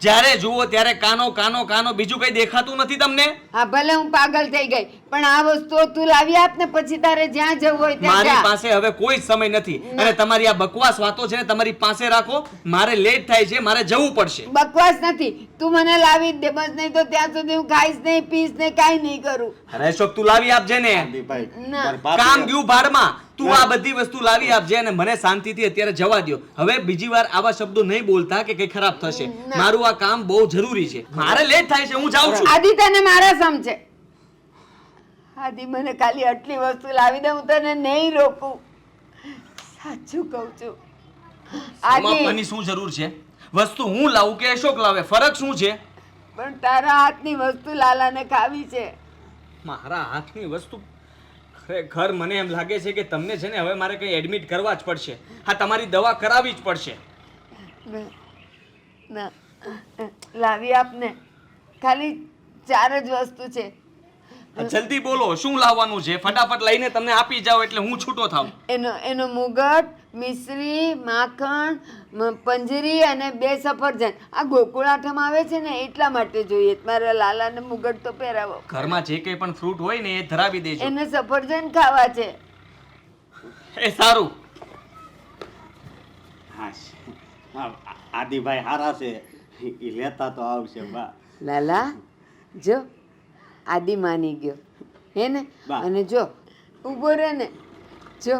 જ્યારે જુઓ ત્યારે કાનો કાનો કાનો, બીજું કઈ દેખાતું નથી તમને? હા ભલે હું પાગલ થઈ ગઈ, પણ આ વસ્તુ તું લાવી આપ ને, પછી તારે જ્યાં જવું હોય ત્યાં મારી જા. પાસે હવે કોઈ સમય નથી, અને તમારી આ બકવાસ વાતો છે ને તમારી પાસે રાખો. મારે લેટ થાય છે, મારે જવું પડશે. બકવાસ નથી, તું મને લાવી જ દે બસ. નહીં તો ત્યાં સુધી હું ખાઈશ નહીં, પીશ નહીં, કાંઈ નહીં કરું. અરે અશોક, તું લાવી આપજે ને. આદિભાઈ, ના. મારી બાપ કામ ગયું ભાડમાં. તું આ બધી વસ્તુ લાવી આપજે અને મને શાંતિથી અત્યારે જવા દો. હવે બીજી વાર આવા શબ્દો નહીં બોલતા કે કઈ ખરાબ થશે. મારું આ કામ બહુ જરૂરી છે, મારે લેટ થાય છે, હું જાઉં છું. આદિત્યને મારા સમ છે. આદિ મને ખાલી આટલી વસ્તુ લાવી દે, હું તને નહીં રોકું. સાચું કહું છું. આદિ, માપવાની શું જરૂર છે? વસ્તુ હું લાવું કે અશોક લાવે, ફરક શું છે? પણ તારા હાથની વસ્તુ લાલાને ખાવી છે. મારા હાથની વસ્તુ? ખરેખર મને એમ લાગે છે કે તમને છે ને હવે મારે કંઈ એડમિટ કરવા જ પડશે. હા, તમારી દવા કરાવવી જ પડશે. ના, લાવી આપને. ખાલી 4 જ વસ્તુ છે. જલ્દી બોલો, શું લાવવાનું છે? ફટાફટ લઈને તમને આપી જાઓ એટલે હું છૂટો થાઉં. એનો મુગટ, મિશ્રી, માખણ, પંજરી અને 2 સફરજન. આ ગોકુળ આઠમ આવે છે ને એટલા માટે જોઈએ. મારા લાલાને મુગટ તો પહેરાવો. ઘરમાં જે કંઈ પણ ફ્રૂટ હોય ને એ ધરાવી દેજો. એને સફરજન ખાવા છે. એ સારું. હા, આદિભાઈ હારા છે, એ લેતા તો આવશે બા. લાલા, જો આદિ માની ગયો હે ને. બા. અને જો ઊભો રહે ને, જો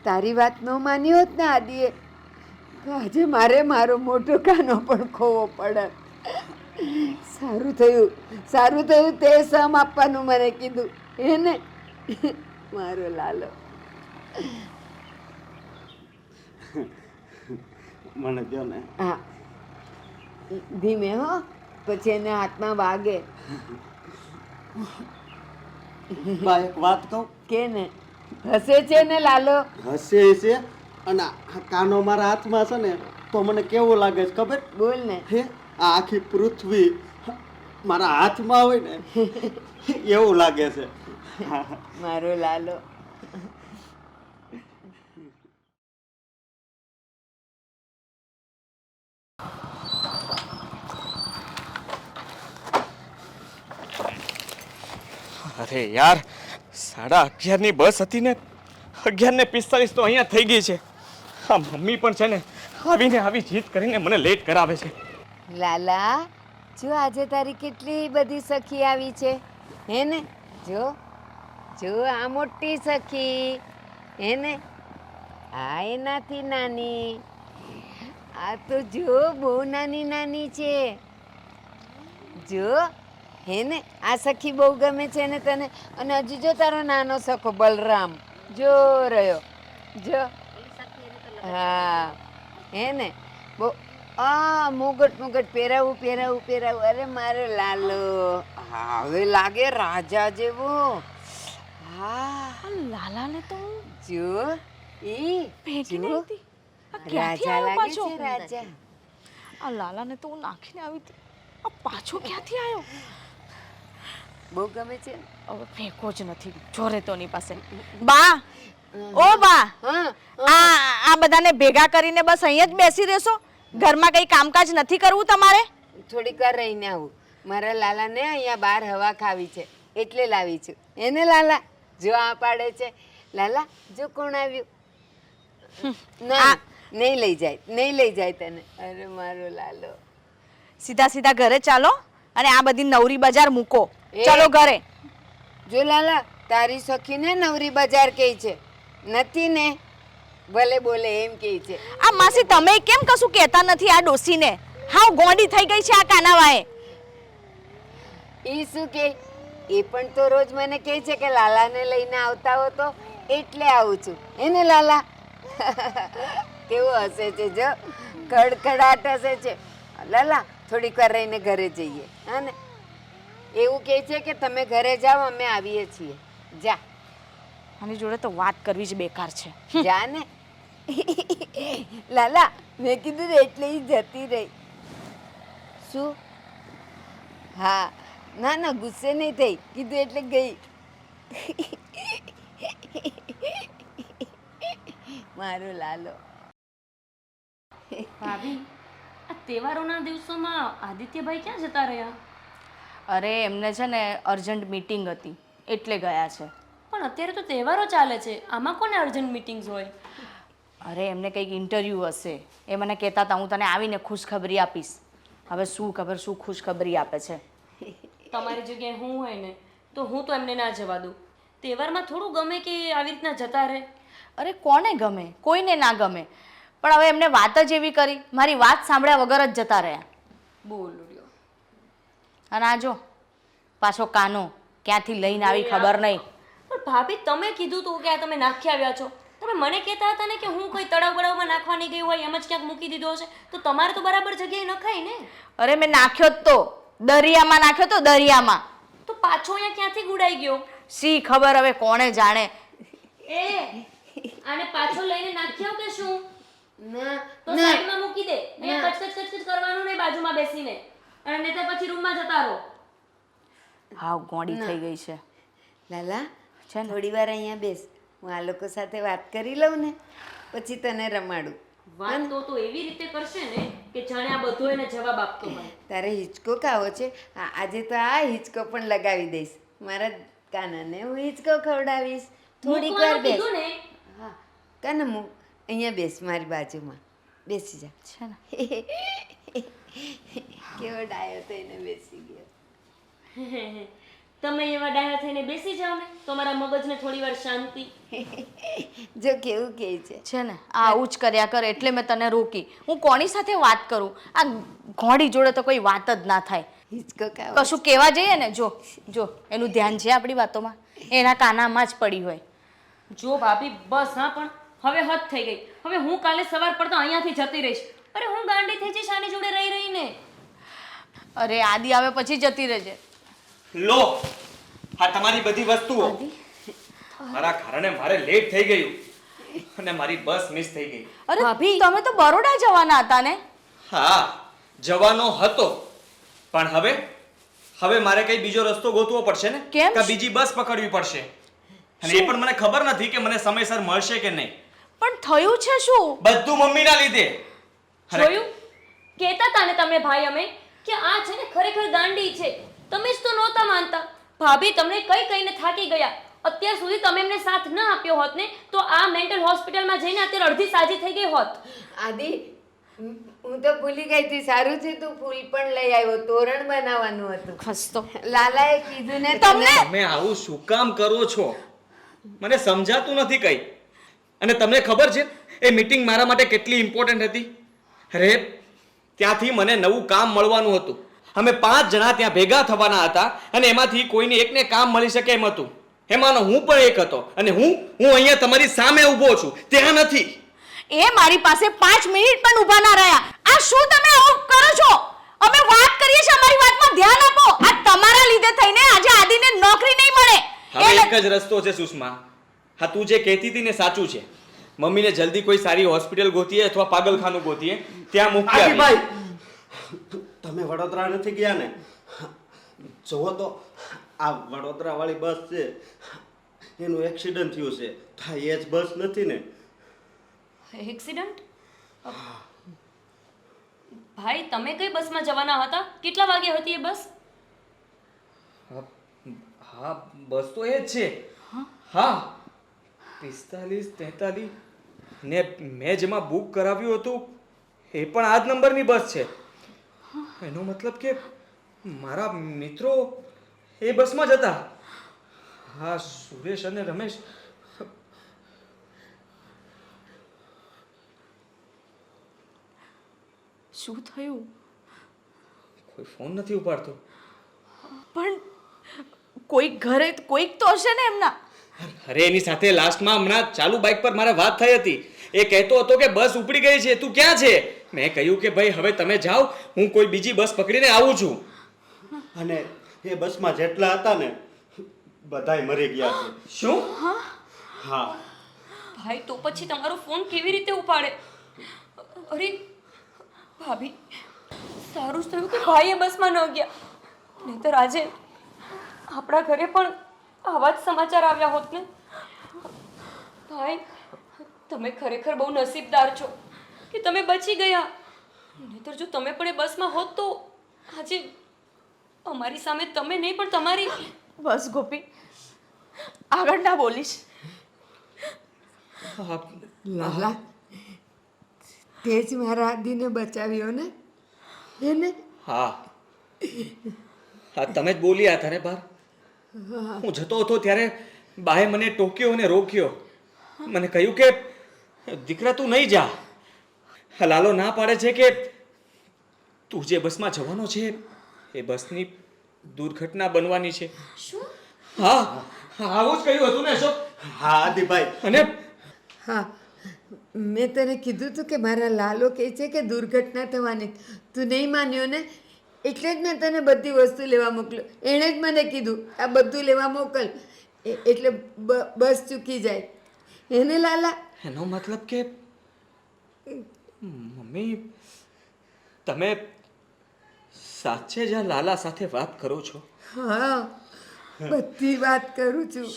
તારી વાત ન માની હોત ને આદિએ, તો આજે મારે મારો મોટો કાનો પણ ખોવો પડે. સારું થયું તે સમ આપવાનું મને કીધું હે ને. મારો લાલો. મને દો ને. હા, ધીમે હો, પછી એને હાથમાં વાગે. બા એક વાત કહું? કે ને હસે છે ને લાલો. હસે છે અને આ કાનો મારા હાથમાં છે ને તો મને કેવું લાગે છે ખબર? બોલ ને. હે, આ આખી પૃથ્વી મારા હાથમાં હોય ને એવું લાગે છે. મારો લાલો. અરે યાર, 11:30ની બસ હતી ને 11:45 તો અહીંયા થઈ ગઈ છે. આ મમ્મી પણ છે ને આવી જીત કરીને મને લેટ કરાવે છે. લાલા, જો આજે તારી કેટલી બધી સખી આવી છે હે ને. જો જો આ મોટી સખી હે ને, આ એનાથી નાની, આ તો જો બહુ નાની નાની છે. જો હે ને, આ સખી બહુ ગમે છે ને તને. અને હજી જો તારો નાનો સખો બલરામ જો રહ્યો, જો. હા હે ને, બહુ મુગટ પહેરાવું. અરે મારો લાલો, હા હવે લાગે રાજા જેવો. હા, લાલાને તો જો ઈ ભેટી જો, નહીં હતી. આ ક્યાંથી રાજા આવ્યો લાગે પાછો? છે, રાજા. આ લાલાને તો હું નાખીને આવી હતી. આ પાછો ક્યાંથી આવ્યો? બહુ ગમે છે ને? હવે ફેંકો જ નથી જોરે તોની પાસે. બા, ઓ બા, હા, આ બધાને ભેગા કરીને બસ અહીંયા જ બેસી રહેશો? ઘરમાં કઈ કામકાજ નથી કરવું તમારે? થોડીક વાર રહીને આવું. મારા લાલાને અહીંયા બહાર હવા ખાવી છે એટલે લાવી છું. એને લાલા જો આ પાડે છે. લાલા જો કોણ આવ્યું. ના, નહીં લઈ જાય તને. અરે મારો લાલો. સીધા સીધા ઘરે ચાલો અને આ બધી નવરી બજાર મૂકો. એ. ચાલો ઘરે. જો લાલા, તારી સખીને નવરી બજાર કહે છે, નથી ને? ભલે બોલે એમ કહે છે. આ માસી તમે કેમ કશું કહેતા નથી આ ડોસીને? હાવ ગોંડી થઈ ગઈ છે આ કાનાવાએ. એ શું કે? એ પણ તો રોજ મને કહે છે કે લાલાને લઈને આવતા હો તો એટલે આવું છું. એને લાલા કેવું હસે છે, જો કડકડાટ હસે છે. લાલા, થોડીક વાર રહીને ઘરે જઈએ. હા ને, એવું કહે છે કે તમે ઘરે જાઓ, અમે આવીએ છીએ. જા. આની જોડે તો વાત કરવી જ બેકાર છે. જા ને. લાલા, મેં કીધું ને એટલે ઈ જતી રહી. શું? હા, ના ગુસ્સે નહીં થઈ, કીધું એટલે ગઈ. મારો લાલો. ભાભી, આ તહેવારોના દિવસોમાં આદિત્યભાઈ ક્યાં જતા રહ્યા? અરે એમને છે ને અર્જન્ટ મીટિંગ હતી એટલે ગયા છે. પણ અત્યારે તો તહેવારો ચાલે છે, આમાં કોને અર્જન્ટ મીટિંગ્સ હોય? અરે એમને કંઈક ઇન્ટરવ્યૂ હશે. એ મને કહેતા હતા હું તને આવીને ખુશખબરી આપીશ. હવે શું ખબર શું ખુશખબરી આપે છે. તમારી જગ્યાએ હું હોય ને તો હું તો એમને ના જવા દઉં. તહેવારમાં થોડું ગમે કે આવી રીતના જતા રહે? અરે કોને ગમે? કોઈને ના ગમે. પણ હવે એમને વાત જ એવી કરી, મારી વાત સાંભળ્યા વગર જ જતા રહ્યા. બોલો લ્યો. અને આ જો પાછો કાનો ક્યાંથી લઈને આવી ખબર નહીં. પણ ભાભી તમે કીધું તું કે આ તમે નાખી આવ્યા છો. તમે મને કહેતા હતા ને કે હું કોઈ તળાવ બળાવમાં નાખવાની ગઈ હોય એમ જ ક્યાંક મૂકી દીધો હશે તો તમારે તો બરાબર જગ્યાએ નખાય ને. અરે મેં નાખ્યો જ તો દરિયામાં નાખ્યો તો દરિયામાં. તો પાછો અહીંયા ક્યાંથી ગુડાઈ ગયો? સી ખબર હવે કોણે જાણે. એ આને પાછો લઈને નાખ્યો કે શું? ના તો સાઈડમાં મૂકી દે. અહીંયા કચકચ કરવાનું નહીં બાજુમાં બેસીને. અને નહીં તો પછી રૂમમાં જતા રહો. હાવ ગોડી થઈ ગઈ છે. લાલા છે ને? થોડી વાર અહીંયા બેસ, હું આ લોકો સાથે વાત કરી લઉં ને પછી તને રમાડું. વાત તો એવી રીતે કરશે ને કે જાણે આ બધો એને જવાબ આપતો હોય. તારે હિંચકો ખાવો છે? હા, આજે તો આ હિંચકો પણ લગાવી દઈશ. મારા કાનાને હું હિંચકો ખવડાવીશ. થોડીક વાર મૂકવાનું બેસ. કીધું ને. હા કાના મૂક, અહીંયા બેસ મારી બાજુમાં, બેસી જા. છે ને? કેવો ડાયો થઈને બેસી ગયો. તમે એવા ડાયા થઈને બેસી જાઓ ને તો મારા મગજને થોડી વાર શાંતિ. જો કેવું કહે છે. છે ને આ આવું જ કર્યા કરે એટલે મેં તને રોકી. હું કોની સાથે વાત કરું? આ ઘોડી જોડે તો કોઈ વાત જ ના થાય. હિંચકો ખાવો? કશું કહેવા જઈએ ને જો જો એનું ધ્યાન છે આપણી વાતોમાં, એના કાનામાં જ પડી હોય. જો ભાભી બસ હા, પણ હવે હદ થઈ ગઈ. હવે હું કાલે સવાર પડતા અહીંયાથી જતી રહીશ. અરે હું ગાંડી થઈ જઈશ આની જોડે રહી રહીને. અરે આદિ આવે પછી જતી રહેજે. લો આ તમારી બધી વસ્તુઓ. મારા કારણે મારે લેટ થઈ ગયું અને મારી બસ મિસ થઈ ગઈ. અરે તમે તો બરોડા જવાના હતા ને? હા જવાનો હતો, પણ હવે મારે કઈ બીજો રસ્તો ગોતવો પડશે ને. કેમ? કે બીજી બસ પકડવી પડશે અને એ પણ મને ખબર નથી કે મને સમયસર મળશે કે નહીં. પણ થયું છે શું? બધું મમ્મીના લીધે. અરે, જોયું? કહેતા હતા ને તમે ભાઈ અમે કે આ છે ને ખરેખર ગાંડી છે. તમે જ તો નહોતા માનતા. ભાભી તમને કઈ કઈને થાકી ગયા. અત્યાર સુધી તમે એમને સાથ ન આપ્યો હોત ને તો આ મેન્ટલ હોસ્પિટલમાં જઈને અત્યારે અડધી સાજી થઈ ગઈ હોત. આદિ હું તો ભૂલી ગઈ હતી. સારું છે તું ફૂલ પણ લઈ આવ્યો, તોરણ બનાવવાનું હતું. ખસતો લાલાએ કીધું ને તમને તમે આવું શું કામ કરો છો? મને સમજાતું નથી કઈ. અને તમને ખબર છે એ મીટિંગ મારા માટે કેટલી ઇમ્પોર્ટન્ટ હતી? અરે ત્યાંથી મને નવું કામ મળવાનું હતું. અમે 5 જણા ત્યાં ભેગા થવાના હતા અને એમાંથી કોઈને એકને કામ મળી શકે એમ હતું. એમાંનો હું પણ એક હતો અને હું અહીંયા તમારી સામે ઊભો છું, ત્યાં નથી. એ મારી પાસે 5 મિનિટ પણ ઊભા ના રહ્યા. આ શું તમે આવું કરો છો? અમે વાત કરીએ છીએ, અમારી વાતમાં ધ્યાન આપો. આ તમારા લીધે થઈને આજે આદિને નોકરી નહીં મળે. હવે એક જ રસ્તો છે સુષ્મા. હા તું જે કહેતી હતી ને સાચું છે. મમ્મીને જલ્દી કોઈ સારી હોસ્પિટલ ગોતીએ અથવા પાગલખાનું ગોતીએ, ત્યાં મૂકી આવીએ. ભાઈ તમે વડોદરા નથી ગયા ને? જુઓ તો આ વડોદરા વાળી બસ છે, એનું એક્સિડન્ટ થયું છે. હા એ જ બસ નથી ને? એક્સિડન્ટ? ભાઈ તમે કઈ બસમાં જવાના હતા? કેટલા વાગે હતી એ બસ? હા બસ તો એ જ છે. હા 45 43 ને મેં જેમાં બુક કરાવ્યું હતું એ પણ આ જ નંબરની બસ છે. એનો મતલબ કે મારા મિત્રો એ બસમાં જ હતા. હા સુરેશ અને રમેશ. શું થયું? કોઈ ફોન નથી ઉપાડતો. પણ કોઈક ઘરે કોઈક તો હશે ને એમના. અરે એની સાથે લાસ્ટમાં હમણાં ચાલુ બાઇક પર મારે વાત થઈ હતી. એ કહેતો હતો કે બસ ઉપડી ગઈ છે, તું ક્યાં છે? મેં કહ્યું કે ભાઈ હવે તમે જાઓ, હું કોઈ બીજી બસ પકડીને આવું છું. અને એ બસમાં જેટલા હતા ને બધાય મરી ગયા છે. શું? હા ભાઈ તો પછી તમારો ફોન કેવી રીતે ઉપાડે? અરે ભાભી સારું જ થયું કે ભાઈ એ બસમાં ન ગયા, નહીંતર આજે આપણા ઘરે પણ આવા જ સમાચાર આવ્યા હોત ને. ભાઈ તમે ખરેખર બહુ નસીબદાર છો કે તમે બચી ગયા. નહીંતર જો તમે પણ એ બસમાં હોત તો આજે અમારી સામે તમે નહીં પણ તમારી. બસ ગોપી, આગળ ના બોલીશ. લાલા તે જ મારા આદિને બચાવ્યો ને? એને હા હા તમે જ બોલ્યા હતા ને બહાર. હું જતો હતો ત્યારે બાએ મને ટોક્યો અને રોક્યો. મને કહ્યું કે દીકરા તું નહીં જા. લાલો ના પાડે છે કે તું જે બસમાં જવાનો છે એ બસની દુર્ઘટના બનવાની છે. શું? હા આવું જ કહ્યું હતું ને અશોક. હા આદિભાઈ, અને હા, મેં તને કીધું હતું કે મારા લાલો કહે છે કે દુર્ઘટના થવાની. તું નહીં માન્યો ને, એટલે જ મેં તને બધી વસ્તુ લેવા મોકલ્યો. એણે જ મને કીધું આ બધું લેવા મોકલ, એટલે બસ ચૂકી જાય. એને લાલા? એનો મતલબ કે મમ્મી તમે સાચે જ આ લાલા સાથે વાત કરો છો? હા, બધી વાત કરું છું.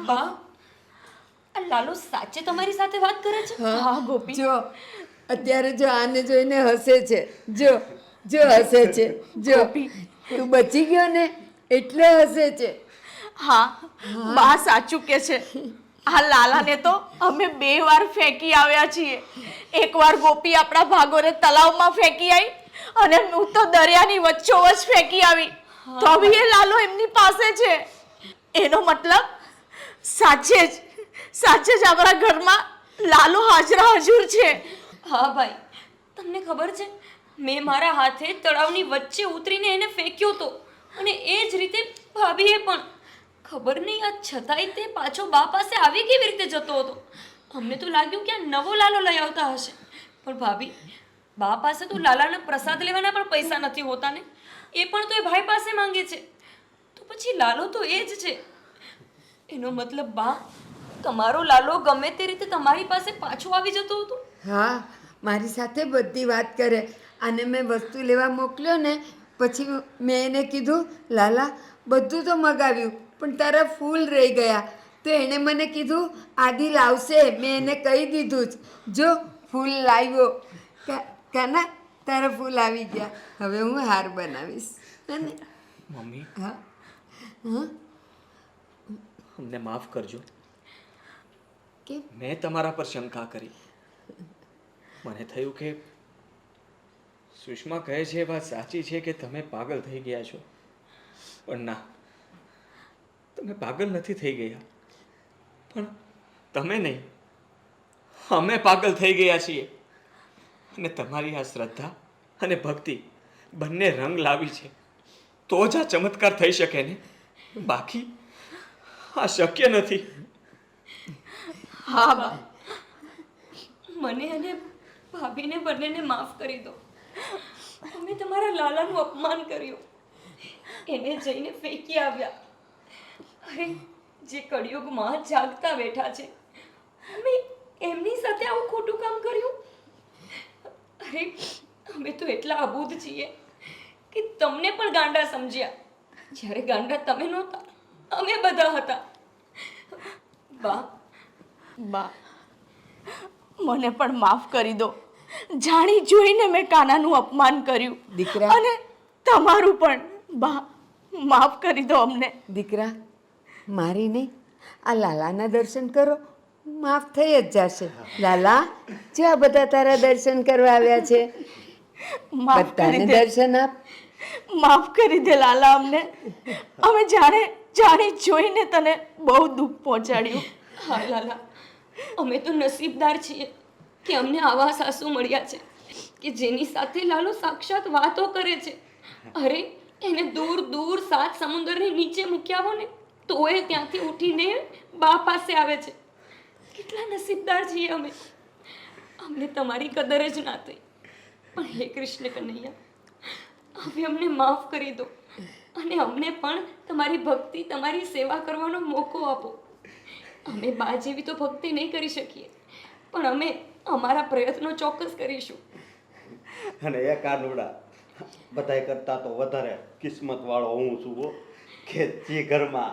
બા આ લાલો સાચે તમારી સાથે વાત કરે છે? હા ગોપી, જો અત્યારે જો આને જોઈને હસે છે. જો જો હસે છે. જો તું બચી ગયો ને એટલે હસે છે. હા બા સાચું કે છે. આ લાલાને તો અમે 2 વાર ફેંકી આવ્યા છીએ. એકવાર ગોપી આપણા ભાગોને તલાવમાં ફેંકી આવી અને હું તો દરિયાની વચ્ચોવચ ફેંકી આવી. તો બી એ લાલો એમની પાસે છે. એનો મતલબ સાચે જ આપણા ઘરમાં લાલો હાજરા હજુર છે. હા ભાઈ, તમને ખબર છે મેં મારા હાથે તળાવની વચ્ચે ઉતરીને એને ફેંક્યો હતો અને એ જ રીતે ભાભીએ પણ. ખબર નહીં આ છતાંય તે પાછો બા પાસે આવી કેવી રીતે જતો હતો. અમને તો લાગ્યું કે આ નવો લાલો લઈ આવતા હશે, પણ ભાભી બા પાસે તો લાલાના પ્રસાદ લેવાના પણ પૈસા નથી હોતા ને, એ પણ તો એ ભાઈ પાસે માંગે છે. તો પછી લાલો તો એ જ છે. એનો મતલબ બા તમારો લાલો ગમે તે રીતે તમારી પાસે પાછો આવી જતો હતો. હા, મારી સાથે બધી વાત કરે. અને મેં વસ્તુ લેવા મોકલ્યો ને પછી મેં એને કીધું લાલા બધું તો મગાવ્યું પણ તારા ફૂલ રહી ગયા. તો એણે મને કીધું આદિ લાવશે. મેં એને કહી દીધું જ. જો ફૂલ લાવ્યો. કાના તારા ફૂલ આવી ગયા. હવે હું હાર બનાવીશ. અને મમ્મી હા હા અમને માફ કરજો. કેમ? મેં તમારા પર શંકા કરી. મને થયું કે સુષ્મા કહે છે એ વાત સાચી છે કે તમે પાગલ થઈ ગયા છો. પણ ના, તમે પાગલ નથી થઈ ગયા. પણ તમે નહીં, અમે પાગલ થઈ ગયા છીએ. અને તમારી આ શ્રદ્ધા અને ભક્તિ બંને રંગ લાવી છે તો જ આ ચમત્કાર થઈ શકે ને. બાકી આ શક્ય નથી. હા બા, મને અને ભાભીને બંનેને માફ કરી દો. અમે તમારા લાલાનું અપમાન કર્યું, એને જઈને ફેંકી આવ્યા. અરે જે કળિયુગમાં જાગતા બેઠા છે, અમે એમની સાથે આવું ખોટું કામ કર્યું. અરે અમે તો એટલા અબૂધ છીએ કે તમને પણ ગાંડા સમજ્યા, જ્યારે ગાંડા તમે નહોતા, અમે બધા હતા. બા બા મને પણ માફ કરી દો. જાણી જોઈને મેં કાનાનું અપમાન કર્યું. દીકરા. અને તમારું પણ બા માફ કરી દો અમને. દીકરા, મારી નહીં, આ લાલાના દર્શન કરો, માફ થઈ જ જશે. લાલા, જો આ બધા તારા દર્શન કરવા આવ્યા છે. માફ કરી બધાને દે, દર્શન આપ. માફ કરી દે લાલા અમને. અમે જાણી જોઈને તને બહુ દુઃખ પહોંચાડ્યું. હા લાલા, અમે તો નસીબદાર છીએ કે અમને આવા સાસુ મળ્યા છે કે જેની સાથે લાલો સાક્ષાત વાતો કરે છે. અરે એને દૂર દૂર 7 સમુદ્રની નીચે મૂક્યા હો ને તોય ત્યાંથી ઉઠીને બા પાસે આવે છે. કેટલા નસીબદાર છીએ અમે. અમને તમારી કદર જ ના થઈ. પણ હે કૃષ્ણ કનૈયા, હવે અમને માફ કરી દો અને અમને પણ તમારી ભક્તિ, તમારી સેવા કરવાનો મોકો આપો. અમે બા જેવી તો ભક્તિ નહીં કરી શકીએ, પણ અમે અમારા પ્રયત્નો ચોક્કસ કરીશું. અને એ કાનુડા બધાય કરતાં તો વધારે કિસ્મત વાળો હું છું હો, કે જે ઘરમાં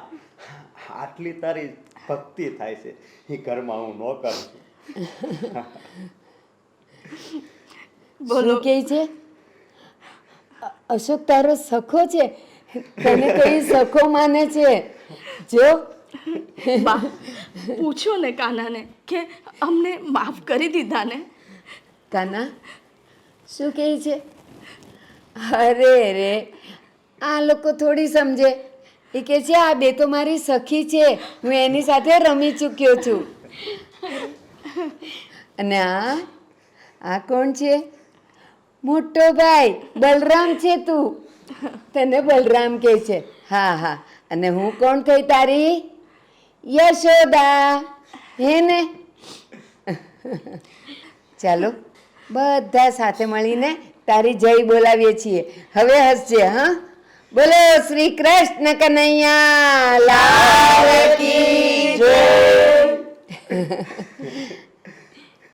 આટલી તારી ભક્તિ થાય છે એ ઘરમાં હું નોકર છું. શું કહે છે? અશોક તારો સખો છે. તને તો એ સખો માને છે. જો બા પૂછો ને કાનાને કે અમને માફ કરી દીધા ને. કાના શું કહે છે? અરે રે, આ લોકો થોડી સમજે. એ કહે છે આ બે તો મારી સખી છે, હું એની સાથે રમી ચૂક્યો છું. અને આ કોણ છે? મોટો ભાઈ બલરામ છે. તું તને બલરામ કહે છે? હા હા, અને હું કોણ થઈ તારી યશોદા હે ને ચાલો બધા સાથે મળીને તારી જય બોલાવીએ છીએ હવે હસજે હા બોલો શ્રી કૃષ્ણ કનૈયા લાલ કી જય